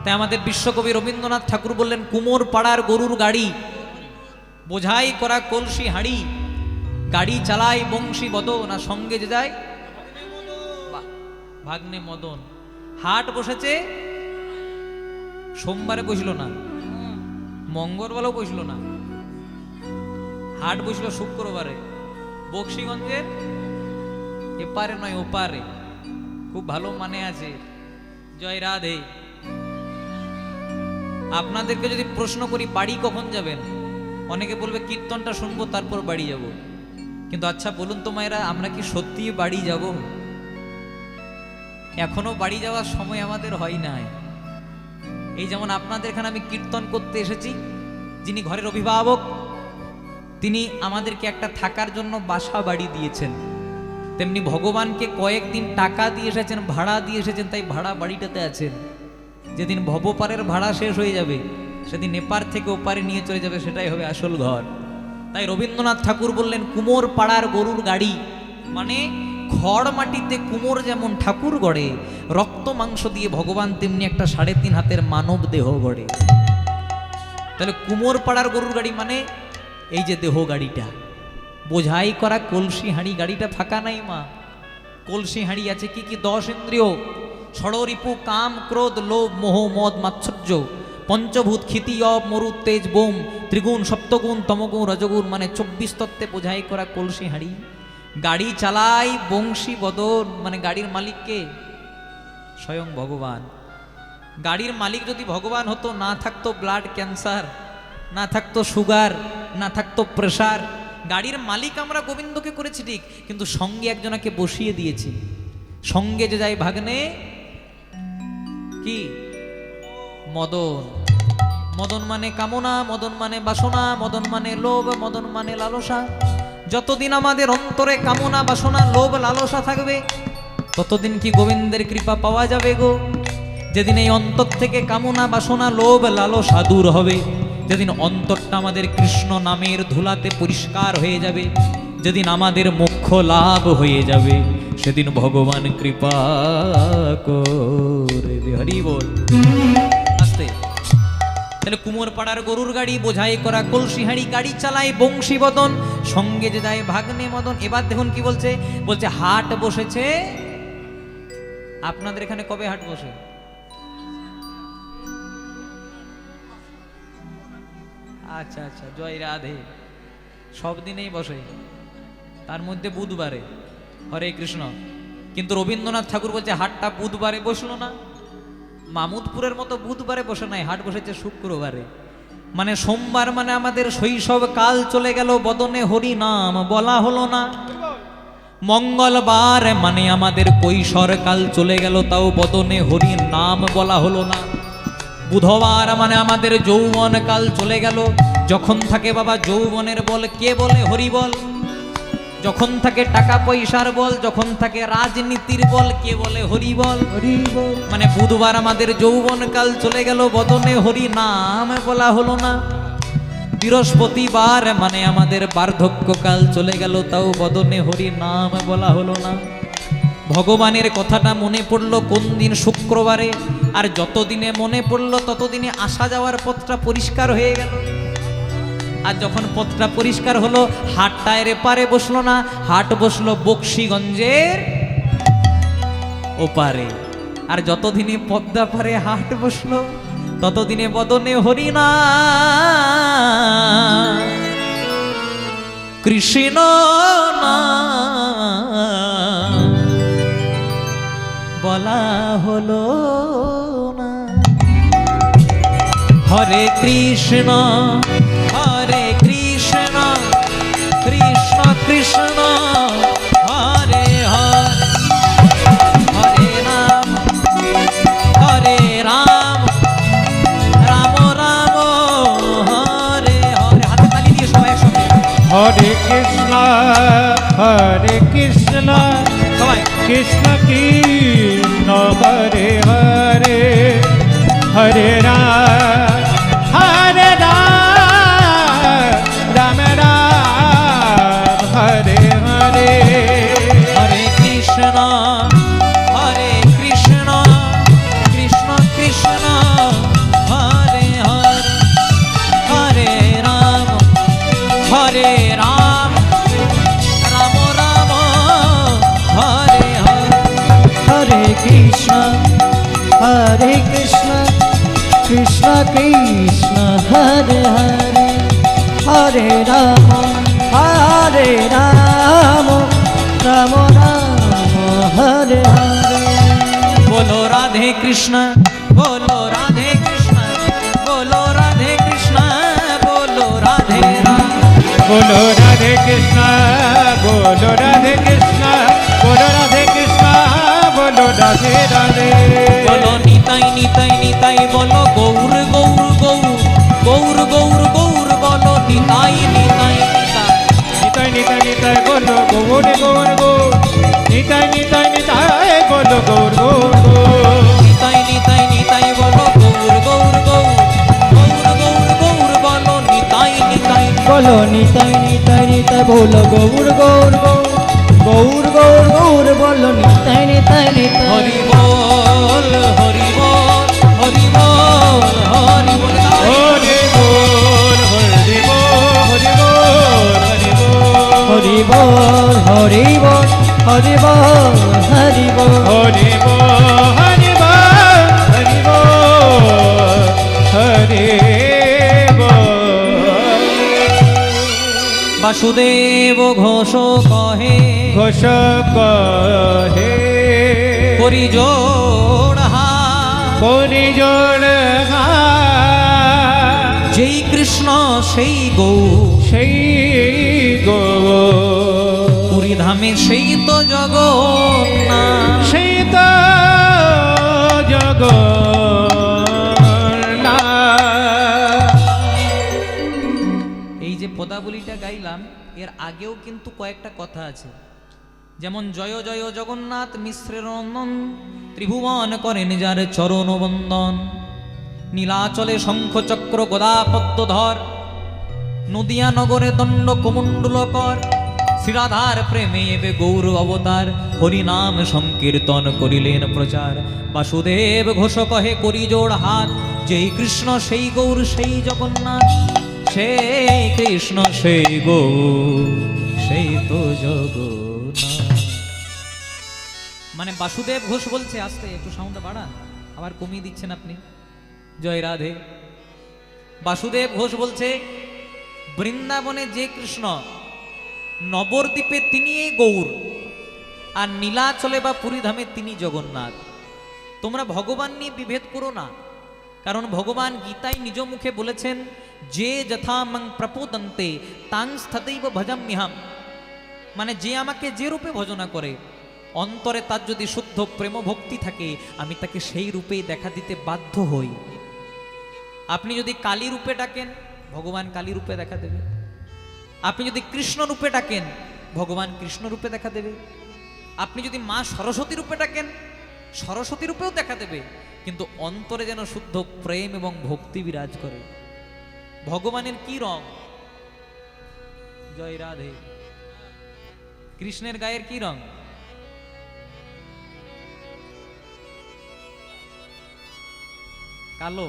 তাই আমাদের বিশ্বকবি রবীন্দ্রনাথ ঠাকুর বললেন, কুমোর পাড়ার গরুর গাড়ি, বোঝাই করা কলসি হাঁড়ি, গাড়ি চালায় বংশী বদন, আর সঙ্গে যে যায় ভাগ্নে মদন। হাট বসেছে, সোমবারে বসল না, মঙ্গলবারও বসল না, হাট বসল শুক্রবারে, বক্সিগঞ্জের এপারে নয় ওপারে। খুব ভালো মানে আছে। জয় রাধে। আপনাদেরকে যদি প্রশ্ন করি বাড়ি কখন যাবেন, অনেকে বলবে কীর্তনটা শুনবো তারপর বাড়ি যাব। কিন্তু আচ্ছা বলুন তো মায়েরা, আমরা কি সত্যি বাড়ি যাব? এখনো বাড়ি যাওয়ার সময় আমাদের হয় নাই। এই যেমন আপনাদের এখানে আমি কীর্তন করতে এসেছি, যিনি ঘরের অভিভাবক তিনি আমাদেরকে একটা থাকার জন্য বাসা বাড়ি দিয়েছেন, তেমনি ভগবানকে কয়েকদিন টাকা দিয়ে এসেছেন, ভাড়া দিয়ে এসেছেন, তাই ভাড়া বাড়িটাতে আছেন। যেদিন ভবপারের ভাড়া শেষ হয়ে যাবে সেদিন এপার থেকে ওপারে নিয়ে চলে যাবে, সেটাই হবে আসল ঘর। তাই রবীন্দ্রনাথ ঠাকুর বললেন, কুমোর পাড়ার গরুর গাড়ি, মানে খড় মাটিতে কুমোর যেমন ঠাকুর গড়ে, রক্ত মাংস দিয়ে ভগবান তেমনি একটা 3.5 হাতের মানব দেহ গড়ে। তাহলে কুমোর পাড়ার গরুর গাড়ি মানে এই যে দেহ গাড়িটা, বোঝাই করা কলসি হাঁড়ি। গাড়িটা ফাঁকা নাই মা, কলসি হাঁড়ি আছে। কি কি? 10 ইন্দ্রিয়, ষড়রিপু কাম ক্রোধ লোভ মোহ মদ মাৎসর্য, পঞ্চভূত ক্ষিতি অব মরু তেজ বোম, ত্রিগুণ সপ্তগুণ তমগুণ রজগুণ, মানে 24 তত্ত্বে বোঝাই করা কলসি হাঁড়ি। গাড়ি চালাই বংশী বদন, মানে গাড়ির মালিককে স্বয়ং ভগবান। গাড়ির মালিক যদি ভগবান হতো, না থাকতো ব্লাড ক্যান্সার, না থাকতো সুগার, না থাকতো প্রেশার। গাড়ির মালিক আমরা গোবিন্দকে করেছি ঠিক, কিন্তু সঙ্গে একজনাকে বসিয়ে দিয়েছি। সঙ্গে যে যায় ভাগ্নে কি? মদন। মদন মানে কামনা, মদন মানে বাসনা, মদন মানে লোভ, মদন মানে লালসা। যতদিন আমাদের অন্তরে কামনা বাসনা লোভ লালসা থাকবে, ততদিন কি গোবিন্দের কৃপা পাওয়া যাবে গো? যেদিন এই অন্তর থেকে কামনা বাসনা লোভ লালসা দূর হবে, যেদিন অন্তরটা আমাদের কৃষ্ণ নামের ধুলাতে পরিষ্কার হয়ে যাবে, যেদিন আমাদের মোক্ষ লাভ হয়ে যাবে, সেদিন ভগবান কৃপা করবে। হরি বল। আস্তে। তাহলে কুমোর পাড়ার গরুর গাড়ি, বোঝাই করা কলসি হাঁড়ি, গাড়ি চালায় বংশী বদন, সঙ্গে যে যায় ভাগ্নে মদন। এবার দেখুন কি বলছে, বলছে হাট বসেছে। আপনাদের এখানে কবে হাট বসে? আচ্ছা আচ্ছা, জয় রাধে। সব দিনেই বসে, তার মধ্যে বুধবারে। হরে কৃষ্ণ। কিন্তু রবীন্দ্রনাথ ঠাকুর বলছে হাটটা বুধবারে বসলো না, মামুদপুরের মতো বুধবারে বসে নাই, হাট বসেছে শুক্রবারে। মানে সোমবার মানে আমাদের শৈশব কাল চলে গেল, বদনে হরি নাম বলা হলো না। মঙ্গলবার মানে আমাদের কৈশোর কাল চলে গেল, তাও বদনে হরি নাম বলা হলো না। বুধবার মানে আমাদের যৌবন কাল চলে গেল, যখন থাকে বাবা যৌবনের বল কে বলে হরি বল, যখন থাকে টাকা পয়সার বল, যখন থাকে রাজনীতির বল কে বলে হরি বল। মানে বুধবার আমাদের যৌবন কাল চলে গেল, বদনে হরি নাম বলা হলো না। বৃহস্পতিবার মানে আমাদের বার্ধক্যকাল চলে গেল, তাও বদনে হরি নাম বলা হলো না। ভগবানের কথাটা মনে পড়লো কোন দিন? শুক্রবারে। আর যতদিনে মনে পড়লো ততদিনে আসা যাওয়ার পথটা পরিষ্কার হয়ে গেল। আর যখন পথটা পরিষ্কার হলো, হাটটায় এপারে বসলো না, হাট বসলো বক্সিগঞ্জের ওপারে। আর যতদিনে পদ্মা পারে হাট বসলো, ততদিনে বদনে হরিনা কৃষ্ণ না মালা হলো না। হরে কৃষ্ণ কৃষ্ণ কৃষ্ণ হরে হরে, হরে রাম রাম রাম হরে হরে। হাতে তালি দিয়ে সবাই একসঙ্গে হরে কৃষ্ণ সবাই। কৃষ্ণ কৃষ্ণ হরে হরে, হরে রাম রাম রাম হরে হরে। হরে কৃষ্ণ কৃষ্ণ কৃষ্ণ হরে হরে, হরে রাম রাম রাম হরে হরে। হরে কৃষ্ণ কৃষ্ণ কৃষ্ণ হরে হরে, হরে রাম রাম রাম হরে হরে। बोलो राधे कृष्ण बोलो राधे कृष्ण बोलो राधे कृष्ण बोलो राधे राम। बोलो राधे कृष्ण बोलो राधे कृष्ण बोलो राधे कृष्ण बोलो राधे राधे। बोलो निताई निताई निताई बोलो गौर गौर गौर गौर गौर गौर बोलो निताई निताई निताई। निताई निताई निताई बोलो गौर गौर गौर, निताई निताई निताई बोलो गौर गौर गौर। निताई निताई निताई बोलो गौर गौर गौर गौर गौर गौर बोलो निताई निताई। बोलो निताई निताई निताई बोलो गौर गौर गौर गौर गौर गौर बोलो निताई निताई निताई। हरि बोल हरि बोल हरि बोल हरि बोल। हरि बोल हरि बोल हरि बोल हरि बोल हरि बोल हरि बोल हरि बोल हरि बोल हरि बोल हरि बोल। वासुदेव घोष कहे घोष कहे परिजोड़ हाथ, परिजोड़ যেই কৃষ্ণ সেই গৌ সেই গো, পুরী ধামে সেই তো জগন্নাথ। সেই তো জগন্নাথ। এই যে পদাবলীটা গাইলাম এর আগেও কিন্তু কয়েকটা কথা আছে, যেমন জয় জয় জগন্নাথ মিশ্রের নন্দন, ত্রিভুবন করেন যার চরণ বন্দন, নীলাচলে শঙ্খ চক্র গদা পদ্মধর, নদিয়া নগরে দণ্ড কমণ্ডলকর, শ্রীরাধার প্রেমে এবে গৌর অবতার, হরিনাম সংকীর্তন করিলেন প্রচার। বাসুদেব ঘোষ কহে করি জোড় হাত, যেই কৃষ্ণ সেই গৌর সেই জগন্নাথ, সেই কৃষ্ণ সেই গৌর সেই তো জগন্নাথ। মানে বাসুদেব ঘোষ বলছে, আস্তে একটু সাউন্ডটা বাড়ান, আবার কমিয়ে দিচ্ছেন আপনি। জয় রাধে। বাসুদেব ঘোষ বলছে বৃন্দাবনে যে কৃষ্ণ, নবদ্বীপে তিনি গৌর, আর নীলাচলে বা পুরীধামে তিনি জগন্নাথ। তোমরা ভগবান নিয়ে বিভেদ করো না, কারণ ভগবান গীতায় নিজ মুখে বলেছেন, যে যথা মং প্রপোদন্তে তাং স্থতৈব ভজাম্যহম। মানে যে আমাকে যে রূপে ভজনা করে, অন্তরে তার যদি শুদ্ধ প্রেম ভক্তি থাকে, আমি তাকে সেই রূপেই দেখা দিতে বাধ্য হই। আপনি যদি কালী রূপে ডাকেন, ভগবান কালী রূপে দেখা দেবে। আপনি যদি কৃষ্ণ রূপে ডাকেন, ভগবান কৃষ্ণ রূপে দেখা দেবে। আপনি যদি মা সরস্বতী রূপে ডাকেন, সরস্বতী রূপেও দেখা দেবে। কিন্তু অন্তরে যেন শুদ্ধ প্রেম এবং ভক্তি বিরাজ করে। ভগবানের কি রং? জয় রাধে। কৃষ্ণের গায়ের কি রং? কালো।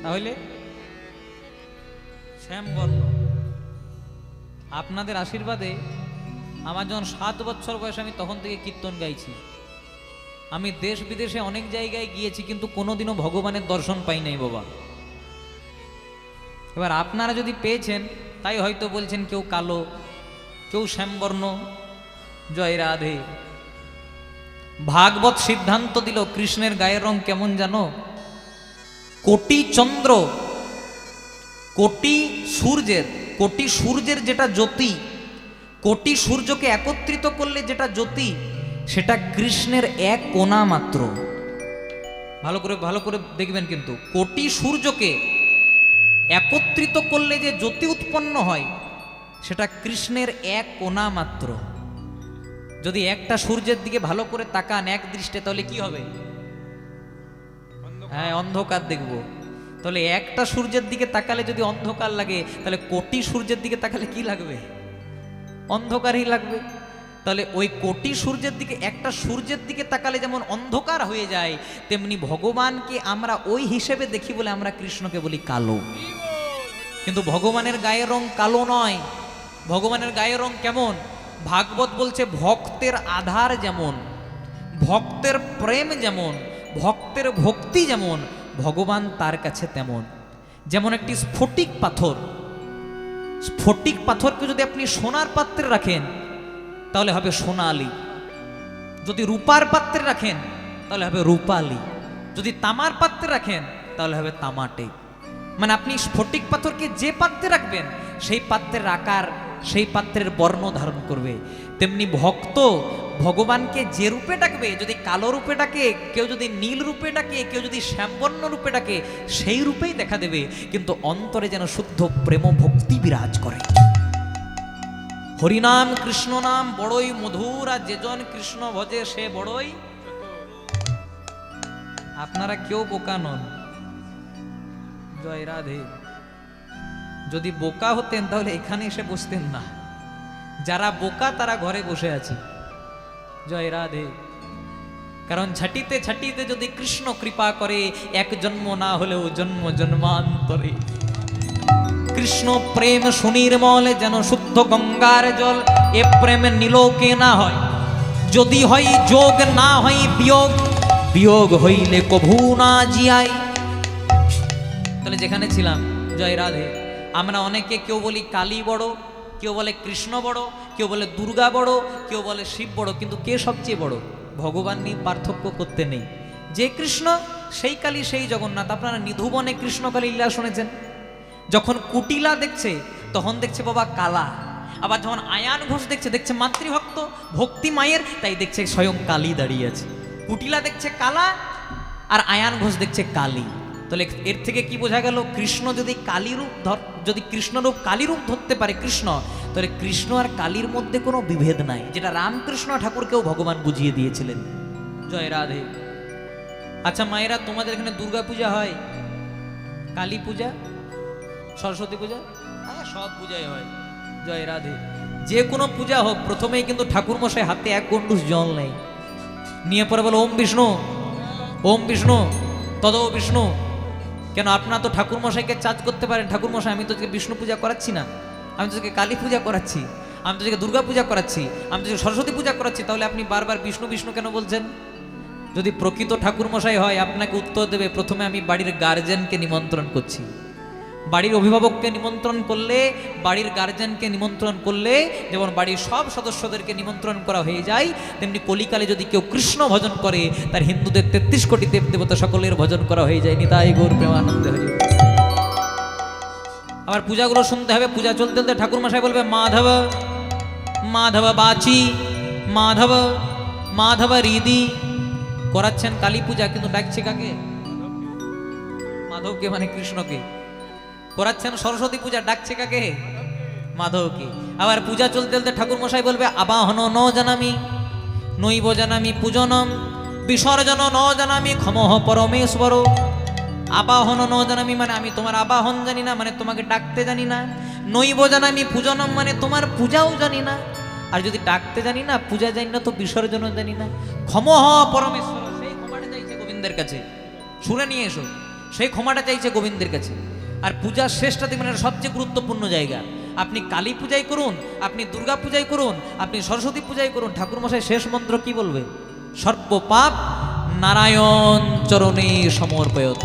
তাহলে শ্যামবর্ণ। আপনাদের আশীর্বাদে আমার যখন 7 বছর বয়স, আমি তখন থেকে কীর্তন গাইছি। আমি দেশ বিদেশে অনেক জায়গায় গিয়েছি, কিন্তু কোনোদিনও ভগবানের দর্শন পাই নাই বাবা। এবার আপনারা যদি পেয়েছেন, তাই হয়তো বলছেন কেউ কালো, কেউ শ্যামবর্ণ। জয় রাধে। ভাগবত সিদ্ধান্ত দিল কৃষ্ণের গায়ের রং কেমন জানো? কোটি চন্দ্র, কোটি সূর্যের যেটা জ্যোতি, কোটি সূর্যকে একত্রিত করলে যেটা জ্যোতি, সেটা কৃষ্ণের এক কোণা মাত্র। ভালো করে দেখবেন, কিন্তু কোটি সূর্যকে একত্রিত করলে যে জ্যোতি উৎপন্ন হয় সেটা কৃষ্ণের এক কোণা মাত্র। যদি একটা সূর্যের দিকে ভালো করে তাকান এক দৃষ্টে, তাহলে কি হবে? হ্যাঁ, অন্ধকার দেখব। তাহলে একটা সূর্যের দিকে তাকালে যদি অন্ধকার লাগে, তাহলে কোটি সূর্যের দিকে তাকালে কি লাগবে? অন্ধকারই লাগবে। তাহলে ওই কোটি সূর্যের দিকে, একটা সূর্যের দিকে তাকালে যেমন অন্ধকার হয়ে যায়, তেমনি ভগবানকে আমরা ওই হিসেবে দেখি বলে আমরা কৃষ্ণকে বলি কালো। কিন্তু ভগবানের গায়ের রং কালো নয়। ভগবানের গায়ের রং কেমন? ভাগবত বলছে ভক্তের আধার যেমন, ভক্তের প্রেম যেমন, ভক্তের ভক্তি যেমন, ভগবান তার কাছে তেমন। যেমন একটি স্ফটিক পাথর, স্ফটিক পাথরকে যদি আপনি সোনার পাত্রে রাখেন তাহলে হবে সোনালি, যদি রূপার পাত্রে রাখেন তাহলে হবে রূপালি, যদি তামার পাত্রে রাখেন তাহলে হবে তামাটে। মানে আপনি স্ফটিক পাথরকে যে পাত্রে রাখবেন সেই পাত্রের আকার, সেই পাত্রের বর্ণ ধারণ করবে। তেমনি ভক্ত ভগবানকে যে রূপে ডাকবে, যদি কালো রূপে ডাকে, কেউ যদি নীল রূপে ডাকে, কেউ যদি শ্যামবর্ণ রূপে ডাকে, সেই রূপেই দেখা দেবে, কিন্তু অন্তরে যেন শুদ্ধ প্রেম ভক্তি বিরাজ করে। হরিনাম কৃষ্ণ নাম বড়ই মধুর, আর যেজন কৃষ্ণ ভজে সে বড়ই। আপনারা কেউ বোকা নন। জয় রাধে। যদি বোকা হতেন তাহলে এখানে এসে বসতেন না। যারা বোকা তারা ঘরে বসে আছে। জয় রাধে। কারণ ছাটিতে ছাটিতে যদি কৃষ্ণ কৃপা করে, এক জন্ম না হলেও জন্ম জন্মান্তরে। কৃষ্ণ প্রেম সুনির্মল যেন শুদ্ধ গঙ্গার জল, এ প্রেম নিলোকে না হয়, যদি হয় যোগ না হয় বিয়োগ, বিয়োগ হইলে কভু না জিয়াই। তাহলে যেখানে ছিলাম, জয় রাধে, আমরা অনেকে কেউ বলি কালী বড়, কেউ বলে কৃষ্ণ বড়, কেউ বলে দুর্গা বড়, কেউ বলে শিব বড়, কিন্তু কে সবচেয়ে বড়? ভগবান নিয়ে পার্থক্য করতে নেই। যে কৃষ্ণ সেই কালী সেই জগন্নাথ। আপনারা নিধুবনে কৃষ্ণকালী লীলা শুনেছেন? যখন কুটিলা দেখছে তখন দেখছে বাবা কালা, আবার যখন আয়ান ঘোষ দেখছে, দেখছে মাতৃভক্ত ভক্তি মায়ের, তাই দেখছে স্বয়ং কালী দাঁড়িয়ে আছে। কুটিলা দেখছে কালা আর আয়ান ঘোষ দেখছে কালী। তাহলে এর থেকে কি বোঝা গেল? কৃষ্ণ যদি কালী রূপ যদি কৃষ্ণরূপ কালী রূপ ধরতে পারে কৃষ্ণ, তাহলে কৃষ্ণ আর কালীর মধ্যে কোনো বিভেদ নাই, যেটা রামকৃষ্ণ ঠাকুরকেও ভগবান বুঝিয়ে দিয়েছিলেন। জয় রাধে। আচ্ছা মায়েরা, তোমাদের এখানে দুর্গা পূজা হয়, কালী পূজা, সরস্বতী পূজা, সব পূজাই হয়। জয় রাধে। যে কোনো পূজা হোক, প্রথমেই কিন্তু ঠাকুর মশাই হাতে এক গন্ডুস জল নেই, নিয়ে পরে বলো ওম বিষ্ণু, ওম বিষ্ণু, তদো বিষ্ণু। কেন? আপনারা তো ঠাকুর মশাইকে চার্জ করতে পারেন, ঠাকুর মশাই আমি তো বিষ্ণু পূজা করাচ্ছি না, আমি তো কালী পূজা করাচ্ছি, আমি তো দুর্গা পূজা করাচ্ছি, আমি তো সরস্বতী পূজা করাচ্ছি, তাহলে আপনি বারবার বিষ্ণু বিষ্ণু কেন বলছেন? যদি প্রকৃত ঠাকুর মশাই হয় আপনাকে উত্তর দেবে, প্রথমে আমি বাড়ির গার্জেনকে নিমন্ত্রণ করছি। বাড়ির অভিভাবককে নিমন্ত্রণ করলে, বাড়ির গার্জেনকে নিমন্ত্রণ করলে যেমন বাড়ির সব সদস্যদেরকে নিমন্ত্রণ করা হয়ে যায়, তেমনি কলিকালে যদি কেউ কৃষ্ণ ভজন করে, তার হিন্দুদের 33 কোটি দেব দেবতা সকলের ভজন করা হয়ে যায়। নিতাই গৌর প্রেমানন্দে হরি। আবার পূজাগুলো শুনতে হবে। পূজা চলতে চলতে ঠাকুর মশাই বলবে মাধব মাধব বাচি, মাধব মাধব হৃদি। করাচ্ছেন কালী পূজা, কিন্তু ডাকছে কাকে? মাধবকে, মানে কৃষ্ণকে। করাচ্ছেন সরস্বতী পূজা, ডাকছে কাকে? মাধবকে। আবার পূজা চলতে চলতে ঠাকুর মশাই বলবে আবাহন ন জানামি, নৈব জানামি পূজনম, বিসর্জন ন জানামি ক্ষমঃ পরমেশ্বর। আবাহন ন জানামি মানে আমি তোমার আবাহন জানি না, মানে তোমাকে ডাকতে জানি না। নৈব জানামি পূজনম মানে তোমার পূজাও জানি না। আর যদি ডাকতে জানি না, পূজা জানি না, তো বিসর্জনও জানি না। ক্ষমঃ পরমেশ্বর, সেই ক্ষমাটা চাইছে গোবিন্দের কাছে। শুনে নিয়ে এসো, সেই ক্ষমাটা চাইছে গোবিন্দের কাছে। আর পূজার শেষটাতে মানে সবচেয়ে গুরুত্বপূর্ণ জায়গা। আপনি কালী পূজাই করুন, আপনি দুর্গা পূজাই করুন, আপনি সরস্বতী পূজাই করুন, ঠাকুর মশাই শেষ মন্ত্র কি বলবে? সর্ব পাপ নারায়ণ চরণে সমর্পয়ত।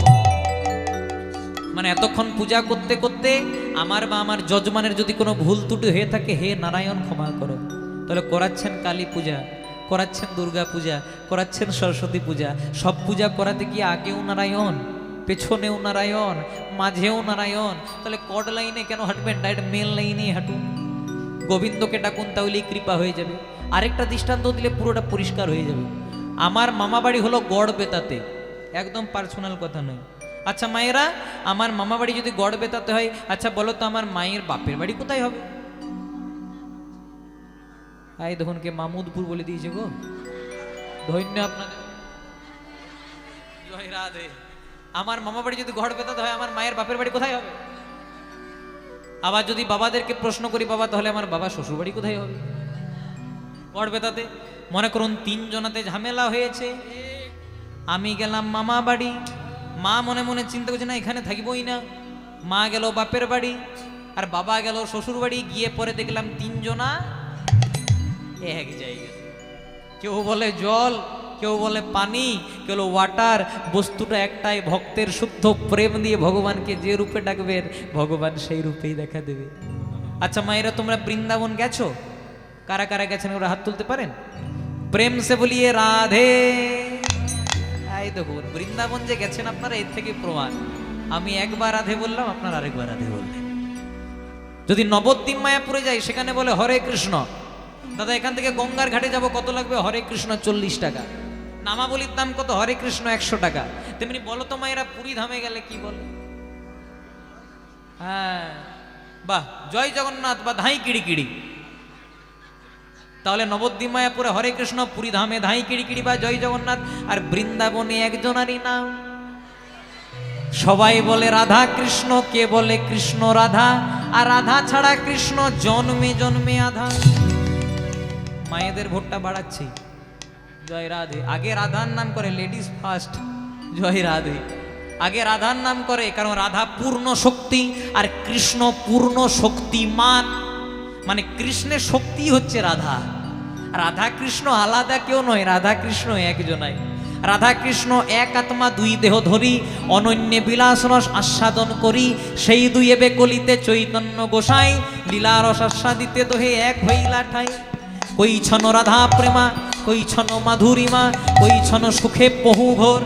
মানে এতক্ষণ পূজা করতে করতে আমার বা আমার যজমানের যদি কোনো ভুল ত্রুটি হয়ে থাকে, হে নারায়ণ ক্ষমা করো। তাহলে করাচ্ছেন কালী পূজা, করাচ্ছেন দুর্গা পূজা, করাচ্ছেন সরস্বতী পূজা, সব পূজা করাতে কি আগেও নারায়ণ, পেছনেও নারায়ণ, মাঝেও নারায়ণ? তাহলে কড লাইনে কেন হাঁটবেন? ডাইরেক্ট মেল লাইনেই হাঁটুন, গোবিন্দকে ডাকুন, তাহলেই কৃপা হয়ে যাবে। আরেকটা দৃষ্টান্ত দিলে পুরোটা পরিষ্কার হয়ে যাবে। আমার মামা বাড়ি হলো গড়বেতাতে, একদম পার্সোনাল কথা নয়। আচ্ছা মায়েরা, আমার মামা বাড়ি যদি গড়বেতাতে হয়, আচ্ছা বলো তো আমার মায়ের বাপের বাড়ি কোথায় হবে? এই দেখুন কে মামুদপুর বলে দিয়েছে গো, ধন্য আপনাদের, জয় রাধে। আমার মামা বাড়ি যদি গড়বেতাতে হয়, আমার মায়ের বাপের বাড়ি কোথায় হবে? আবার যদি বাবাদেরকে প্রশ্ন করি, বাবা তাহলে আমার বাবা শ্বশুর বাড়ি কোথায় হবে? গড়বেতাতে। মনে করুন 3 জনাতে ঝামেলা হয়েছে, আমি গেলাম মামা বাড়ি, মা মনে মনে চিন্তা করছে না এখানে থাকবই না, মা গেল বাপের বাড়ি আর বাবা গেল শ্বশুর বাড়ি। গিয়ে পরে দেখলাম 3 জনা এক জায়গায়, কেউ বলে জল, কেউ বলে পানি, কেউ ওয়াটার, বস্তুটা একটাই, ভক্তের শুদ্ধ প্রেম দিয়ে ভগবানকে যে রূপে ডাকবেন ভগবান সেই রূপেই দেখা দেবে। আচ্ছা মায়েরা, তোমরা বৃন্দাবন গেছো? কারা কারা গেছেন ওরা হাত তুলতে পারেন? প্রেম সে বলিয়ে রাধে। এই দেখুন বৃন্দাবন যে গেছেন আপনারা, এর থেকে প্রমাণ। আমি একবার রাধে বললাম, আপনারা আরেকবার রাধে বললেন। যদি নবদ্বীপ মায়াপুরে যাই, সেখানে বলে হরে কৃষ্ণ। দাদা এখান থেকে গঙ্গার ঘাটে যাব, কত লাগবে? হরে কৃষ্ণ 40 টাকা। নামাবলির দাম কত? হরে কৃষ্ণ 100 টাকা। তেমনি বলো তো মায়েরা, পুরী ধামে গেলে কি বলে? হ্যাঁ, বাহ, জয় জগন্নাথ বা ধাই কিড়ি কিড়ি। তাহলে নবদ্বীপ মায়াপুরে হরে কৃষ্ণ, পুরী ধামে ধাই কিড়ি কিড়ি বা জয় জগন্নাথ। আর বৃন্দাবনে একজনারই নাম, সবাই বলে রাধা কৃষ্ণ, কে বলে কৃষ্ণ রাধা। আর রাধা ছাড়া কৃষ্ণ জন্মে জন্মে আধা। মায়েদের ভোটটা বাড়াচ্ছি, জয় রাধে। আগে রাধার নাম করে, লেডিস ফার্স্ট, জয় রাধে। আগে রাধার নাম করে, কারণ রাধা পূর্ণ শক্তি আর কৃষ্ণ পূর্ণ শক্তিমান। মানে কৃষ্ণের শক্তি হচ্ছে রাধা, রাধা কৃষ্ণ আলাদা কেউ নয়, রাধা কৃষ্ণ একজনাই। রাধা কৃষ্ণ এক আত্মা দুই দেহ ধরি, অনন্যে বিলাস রস আস্বাদন করি। সেই দুই এবে কলিতে চৈতন্য গোসাই, লীলা রস আস্বাদিতে দোহে এক হইলা ঠাই। কই ছন রাধা প্রেমা, কই ছন মাধুরিমা, কই ছন সুখে বহু ঘোর।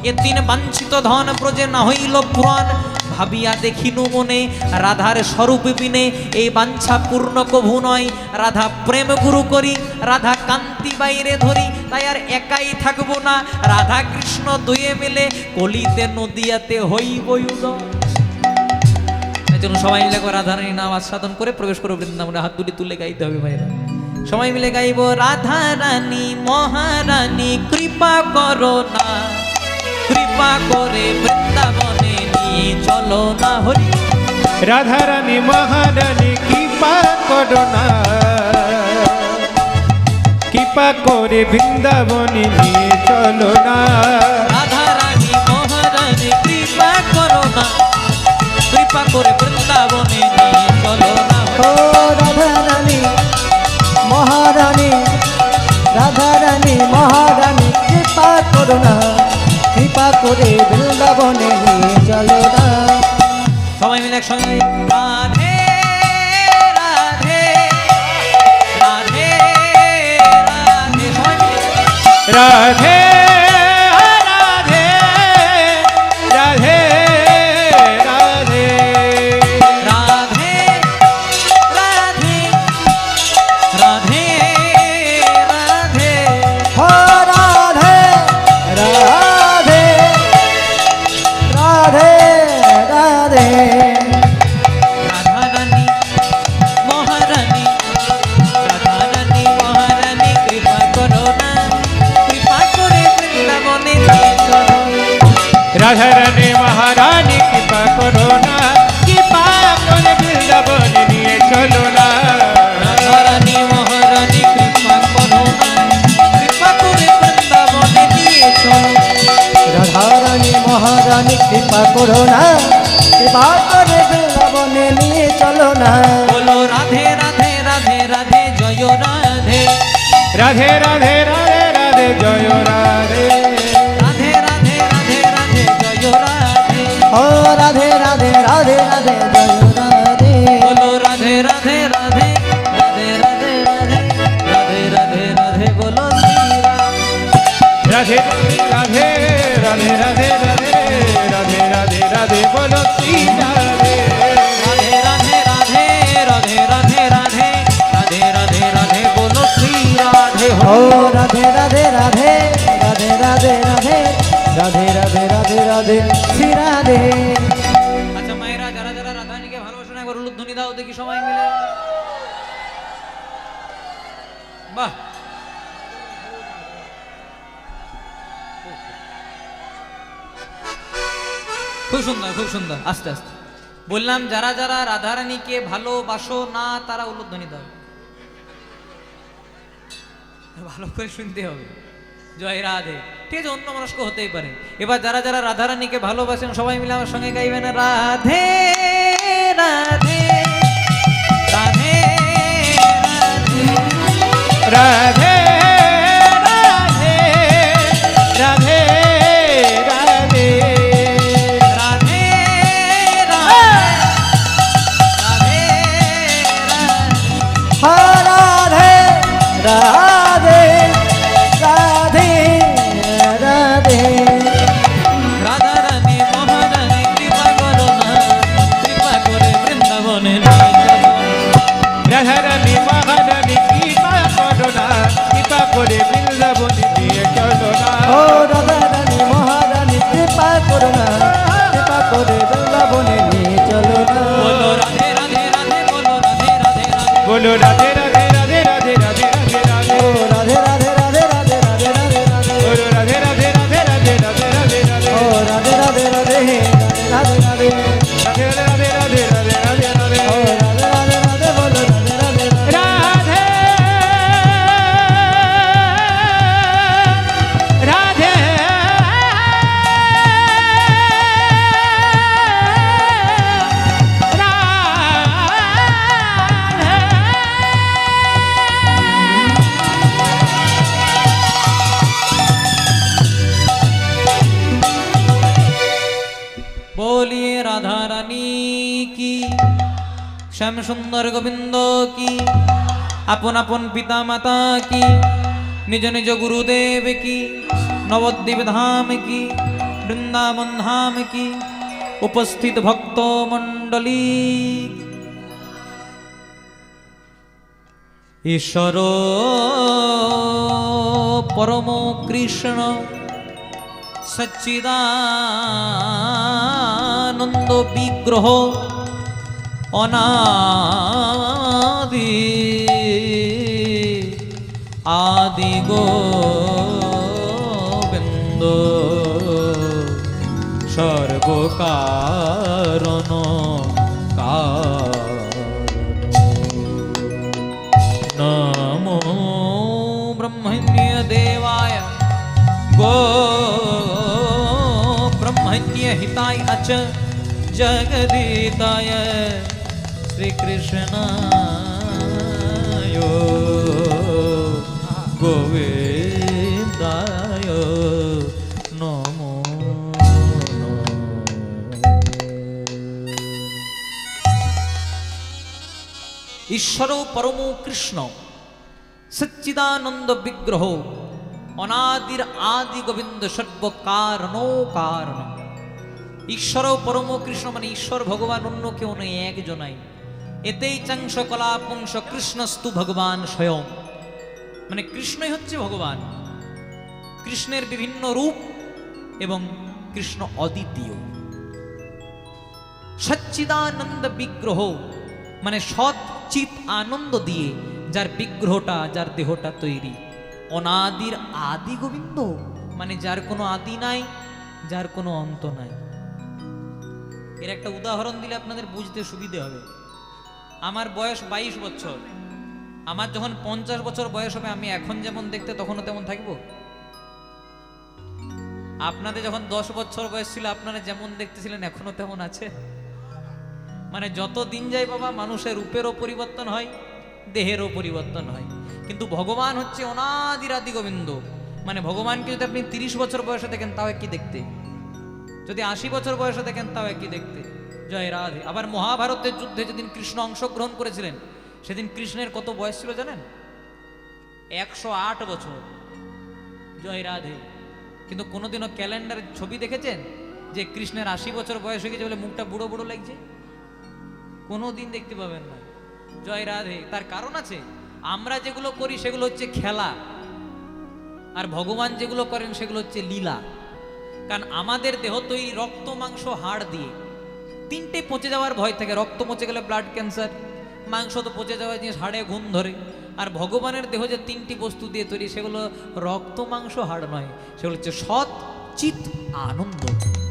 এ 3 বাঞ্ছিত ধন ব্রজে না হইল পুরাণ। ভাবিয়া দেখিনু মনে রাধার স্বরূপ বিনে, এই বাঞ্ছা পূর্ণ কভু নয়। রাধা প্রেম গুরু করি, রাধা কান্তি বাইরে ধরি। তাই আর একাই থাকবো না, রাধা কৃষ্ণ দুয়ে মিলে কলিতে নদিয়াতে হইব উদয়। এই জন্য সবাই মিলে রাধারানীর নাম আস্বাদন করে প্রবেশ করে বৃন্দাবনে হাত তুলে তুলে গাইতে হবে ভাইরা। সবাই মিলে গাইব, রাধা রানী মহারানী কৃপা করো না, কৃপা করে বৃন্দাবনে নিয়ে চলো না। হরি রাধা রানী মহারানী কৃপা করো না, কৃপা করে বৃন্দাবনে নিয়ে চলো না। রাধা রানী মহারানী কৃপা করো না, কৃপা করে বৃন্দাবনে নিয়ে চলো না। ও রাধা রানী মহারানী, রাধা রানী মহারানী কৃপা করো না, কৃপা করে বৃন্দাবনে নিয়ে চলো না। সবাই মিলে একসঙ্গে রাধে রাধে রাধে রাধে। সবাই মিলে রাধে রাধে রাধে রাধে রাধে রাধে রাধে রাধে। ও রাধে রাধে রাধে রাধে। রাধা রানী মহারানী, রাধা রানী মহারানী কৃপা করো না, কৃপা করে বৃন্দাবনে নিয়ে চলো। রাধা রানী মহারানী কৃপা করো না, কৃপা করে বৃন্দাবনে নিয়ে চলো না। রাধা রানী মহারানী কৃপা করো না, কৃপা করে বৃন্দাবনে নিয়ে চলো। রাধা রানী মহারানী কৃপা করো না, কৃপা করে বৃন্দাবনে নিয়ে চলো না। বলো রাধে রাধে রাধে রাধে জয় রাধে। রাধে রাধে রাধে রাধে জয় রাধে। রাধে রাধে রাধে রাধে জয় রাধে। ও রাধে রাধে রাধে রাধে জয় রাধে। বলো রাধে রাধে রাধে রাধে রাধে রাধে রাধে রাধে রাধে বলো। রাধে রাধে রাধে রাধে শ্রী রাধে। আচ্ছা মায়েরা, যারা যারা রাধারানীকে ভালোবাসেন একবার উলুধ্বনি দাও দেখি সবাই মিলে। বাহ, খুব সুন্দর খুব সুন্দর। আস্তে আস্তে বললাম, যারা যারা রাধারানীকে ভালোবাসো না তারা উলুধ্বনি দাও। ভালো করে শুনতে হবে। জয় রাধে। ঠিক আছে, অন্য মনস্ক হতেই পারে। এবার যারা যারা রাধারানীকে ভালোবাসেন সবাই মিলে আমার সঙ্গে গাইবেন, রাধে রাধে রাধে রাধে। রাধে রাধে রাধে রাধে রাধে রাধে রাধে রাধে রাধে রাধে রাধে। রাধারানী মহারানী কৃপা করো না, কৃপা করে বৃন্দাবনে নিয়ে যাবো। রাধারানী মহারানী কৃপা করো না, কৃপা করে বৃন্দাবনে নিয়ে চলো না। ও রাধা রানী মহারানী কৃপা করো না, কৃপা করে বৃন্দাবনে নিয়ে চলো না। বলো রাধে রাধে রাধে, বলো রাধে রাধে রাধে। বলো রাধে রাধে রাধে রাধে রাধে রাধে রাধে। ও রাধে রাধে রাধে রাধে রাধে রাধে রাধে। বলো রাধে রাধে রাধে রাধে রাধে রাধে রাধে। ও রাধে রাধে রাধে রাধে রাধে রাধে। রাধে রাধে রাধে রাধে রাধে রাধে। ও রাধে রাধে রাধে বলো রাধে রাধে রাধে। রাধে রাধে बोलिए राधा रानी की, श्याम सुंदर गोविंद की, अपन अपन पिता माता की, निज निज गुरुदेव की, नवद्वीप धाम की, वृंदावन धाम की, उपस्थित भक्तो मंडली। ईश्वरो परमो कृष्ण सच्चिदानंद विग्रह अनादि आदि गोविंद सर्व कारण नमो ब्रह्मण्य देवाय गो ब्रह्मण्य हिताय अच जगदीताय श्री कृष्णाय गोविंदाय नमो ईश्वर परमो कृष्ण सच्चिदानंद विग्रह अनादिर आदि गोविंद सर्व कारणो कारण। ঈশ্বর পরম কৃষ্ণ মানে ঈশ্বর ভগবান, অন্য কেউ নেই, একজনাই। এতেই চাংশ কলাপুংস কৃষ্ণস্তু ভগবান স্বয়ং, মানে কৃষ্ণই হচ্ছে ভগবান। কৃষ্ণের বিভিন্ন রূপ এবং কৃষ্ণ অদ্বিতীয়। সচ্চিদানন্দ বিগ্রহ মানে সৎ চিত আনন্দ দিয়ে যার বিগ্রহটা, যার দেহটা তৈরি। অনাদির আদি গোবিন্দ মানে যার কোনো আদি নাই, যার কোনো অন্ত নাই। এর একটা উদাহরণ দিলে আপনাদের বুঝতে সুবিধে হবে। আমার বয়স 22 বছর, আমার যখন 50 বছর বয়স হবে আমি এখন যেমন দেখতে তখনও তেমন থাকবো? আপনাদের যখন 10 বছর বয়স ছিল আপনারা যেমন দেখতেছিলেন এখনো তেমন আছে? মানে যত দিন যায় বাবা, মানুষের রূপেরও পরিবর্তন হয়, দেহেরও পরিবর্তন হয়। কিন্তু ভগবান হচ্ছে অনাদিরাদি গোবিন্দ, মানে ভগবানকে যদি আপনি 30 বছর বয়সে দেখেন তাও একই দেখতে, যদি 80 বছর বয়সে দেখেন তাও একই দেখতে। জয় রাধে। আবার মহাভারতের যুদ্ধে যেদিন কৃষ্ণ অংশগ্রহণ করেছিলেন সেদিন কৃষ্ণের কত বয়স ছিল জানেন? 108 বছর। জয় রাধে। কিন্তু কোনোদিনও ক্যালেন্ডারের ছবি দেখেছেন যে কৃষ্ণের 80 বছর বয়স হয়ে গেছে বলে মুখটা বুড়ো বুড়ো লাগছে? কোনোদিন দেখতে পাবেন না। জয় রাধে। তার কারণ আছে, আমরা যেগুলো করি সেগুলো হচ্ছে খেলা, আর ভগবান যেগুলো করেন সেগুলো হচ্ছে লীলা। কারণ আমাদের দেহ তৈরি রক্ত মাংস হাড় দিয়ে। তিনটে পচে যাওয়ার ভয় থাকে, রক্ত পচে গেলে ব্লাড ক্যান্সার, মাংস তো পচে যাওয়ার জিনিস, হাড়ে ঘুম ধরে। আর ভগবানের দেহ যে তিনটি বস্তু দিয়ে তৈরি, সেগুলো রক্ত মাংস হাড় নয়, সেগুলো হচ্ছে সৎ চিত আনন্দ।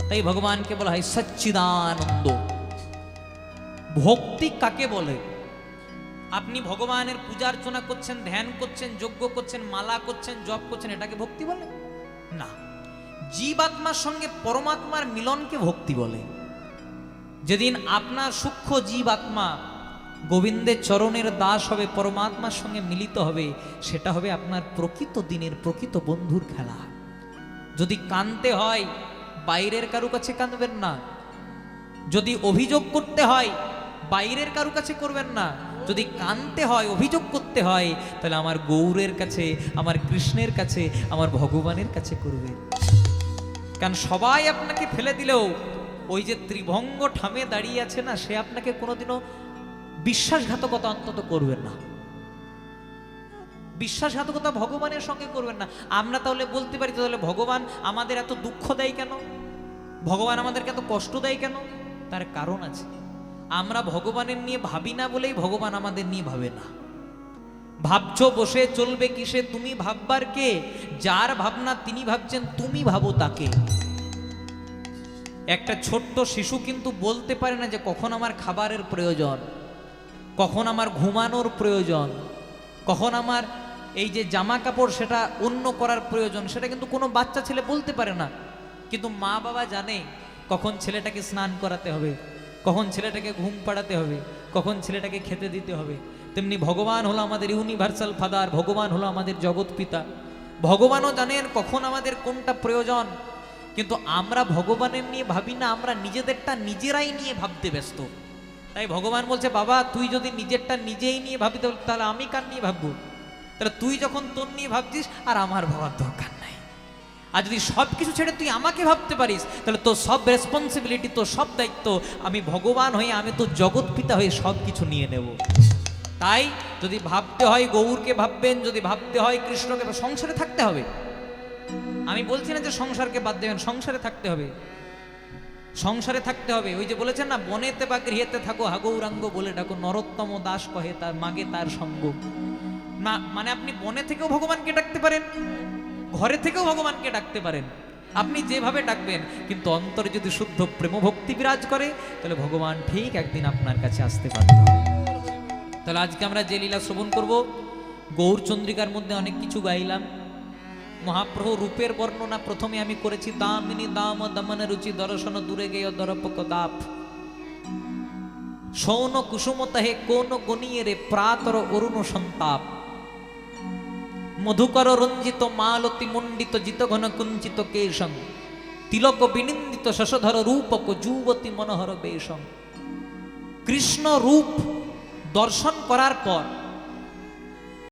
তাই ভগবানকে বলা হয় সচ্চিদানন্দ। ভক্তি কাকে বলে? আপনি ভগবানের পূজা অর্চনা করছেন, ধ্যান করছেন, যজ্ঞ করছেন, মালা করছেন, জপ করছেন, এটাকে ভক্তি বলে না। জীবাত্মার সঙ্গে পরমাত্মার মিলনকে ভক্তি বলে। যেদিন আপনার সূক্ষ্ম জীবাত্মা গোবিন্দের চরণের দাস হবে, পরমাত্মার সঙ্গে মিলিত হবে, সেটা হবে আপনার প্রকৃত দিনের প্রকৃত বন্ধুর খেলা। যদি কাঁদতে হয় বাইরের কারু কাছে কাঁদবেন না, যদি অভিযোগ করতে হয় বাইরের কারু কাছে করবেন না, যদি কাঁদতে হয় অভিযোগ করতে হয় তাহলে আমার গৌরের কাছে, আমার কৃষ্ণের কাছে, আমার ভগবানের কাছে করবেন। কারণ সবাই আপনাকে ফেলে দিলেও ওই যে ত্রিভঙ্গ ঠামে দাঁড়িয়ে আছে না, সে আপনাকে কোনোদিনও বিশ্বাসঘাতকতা অন্তত করবেন না। বিশ্বাসঘাতকতা ভগবানের সঙ্গে করবেন না। আমরা তাহলে বলতে পারি, তাহলে ভগবান আমাদের এত দুঃখ দেয় কেন, ভগবান আমাদেরকে এত কষ্ট দেয় কেন? তার কারণ আছে। আমরা ভগবানের নিয়ে ভাবি না বলেই ভগবান আমাদের নিয়ে ভাবে না। ভাবছো বসে চলবে কিসে, তুমি ভাববার কে? যার ভাবনা তিনি ভাবছেন, তুমি ভাবো তাকে। একটা ছোট্ট শিশু কিন্তু বলতে পারে না যে কখন আমার খাবারের প্রয়োজন, কখন আমার ঘুমানোর প্রয়োজন, কখন আমার এই যে জামা কাপড় সেটা অন্য করার প্রয়োজন, সেটা কিন্তু কোনো বাচ্চা ছেলে বলতে পারে না। কিন্তু মা বাবা জানে কখন ছেলেটাকে স্নান করাতে হবে, কখন ছেলেটাকে ঘুম পাড়াতে হবে, কখন ছেলেটাকে খেতে দিতে হবে। তেমনি ভগবান হলো আমাদের ইউনিভার্সাল ফাদার, ভগবান হলো আমাদের জগৎ পিতা। ভগবানও জানেন কখন আমাদের কোনটা প্রয়োজন। কিন্তু আমরা ভগবানের নিয়ে ভাবি না, আমরা নিজেদেরটা নিজেরাই নিয়ে ভাবতে ব্যস্ত। তাই ভগবান বলছে, বাবা তুই যদি নিজেরটা নিজেই নিয়ে ভাবি তাহলে আমি কার নিয়ে ভাববো? তাহলে তুই যখন তোর নিয়ে ভাবছিস আর আমার ভাবার দরকার নাই। আর যদি সব কিছু ছেড়ে তুই আমাকে ভাবতে পারিস, তাহলে তোর সব রেসপন্সিবিলিটি, তোর সব দায়িত্ব আমি ভগবান হয়ে, আমি তো জগৎ পিতা হয়ে সব কিছু নিয়ে নেব। তাই যদি ভাবতে হয় গৌরকে ভাববেন, যদি ভাবতে হয় কৃষ্ণকে, সংসারে থাকতে হবে। আমি বলছি না যে সংসারকে বাদ দেবেন, সংসারে থাকতে হবে, সংসারে থাকতে হবে। ওই যে বলেছেন না, বনেতে বা গৃহেতে থাকো হাগৌরাঙ্গ বলে ডাকো, নরোত্তম দাস কহে তার মাগে তার সঙ্গ। না মানে আপনি বনে থেকেও ভগবানকে ডাকতে পারেন, ঘরে থেকেও ভগবানকে ডাকতে পারেন, আপনি যেভাবে ডাকবেন। কিন্তু অন্তরে যদি শুদ্ধ প্রেম ভক্তি বিরাজ করে, তাহলে ভগবান ঠিক একদিন আপনার কাছে আসতে বাধ্য হবে। তাহলে আজকে আমরা যে লীলা শ্রবণ করব, গৌরচন্দ্রিকার মধ্যে অনেক কিছু গাইলাম। মহাপ্রভু রূপের বর্ণনা প্রথমে আমি করেছি, দামিনী দাম দমন রুচি দর্শন দূরে গেয় দরপক দাপ, সৌন কুসুমতাহে কোন গনিয়ে রে প্রাতর অরুণ সন্তাপ, মধুকর রঞ্জিত মালতি মণ্ডিত জিত ঘন কুঞ্চিত কেশং, তিলক বিনিন্দিত শশধর রূপক যুবতী মনোহর বেশং। কৃষ্ণ রূপ দর্শন করার পর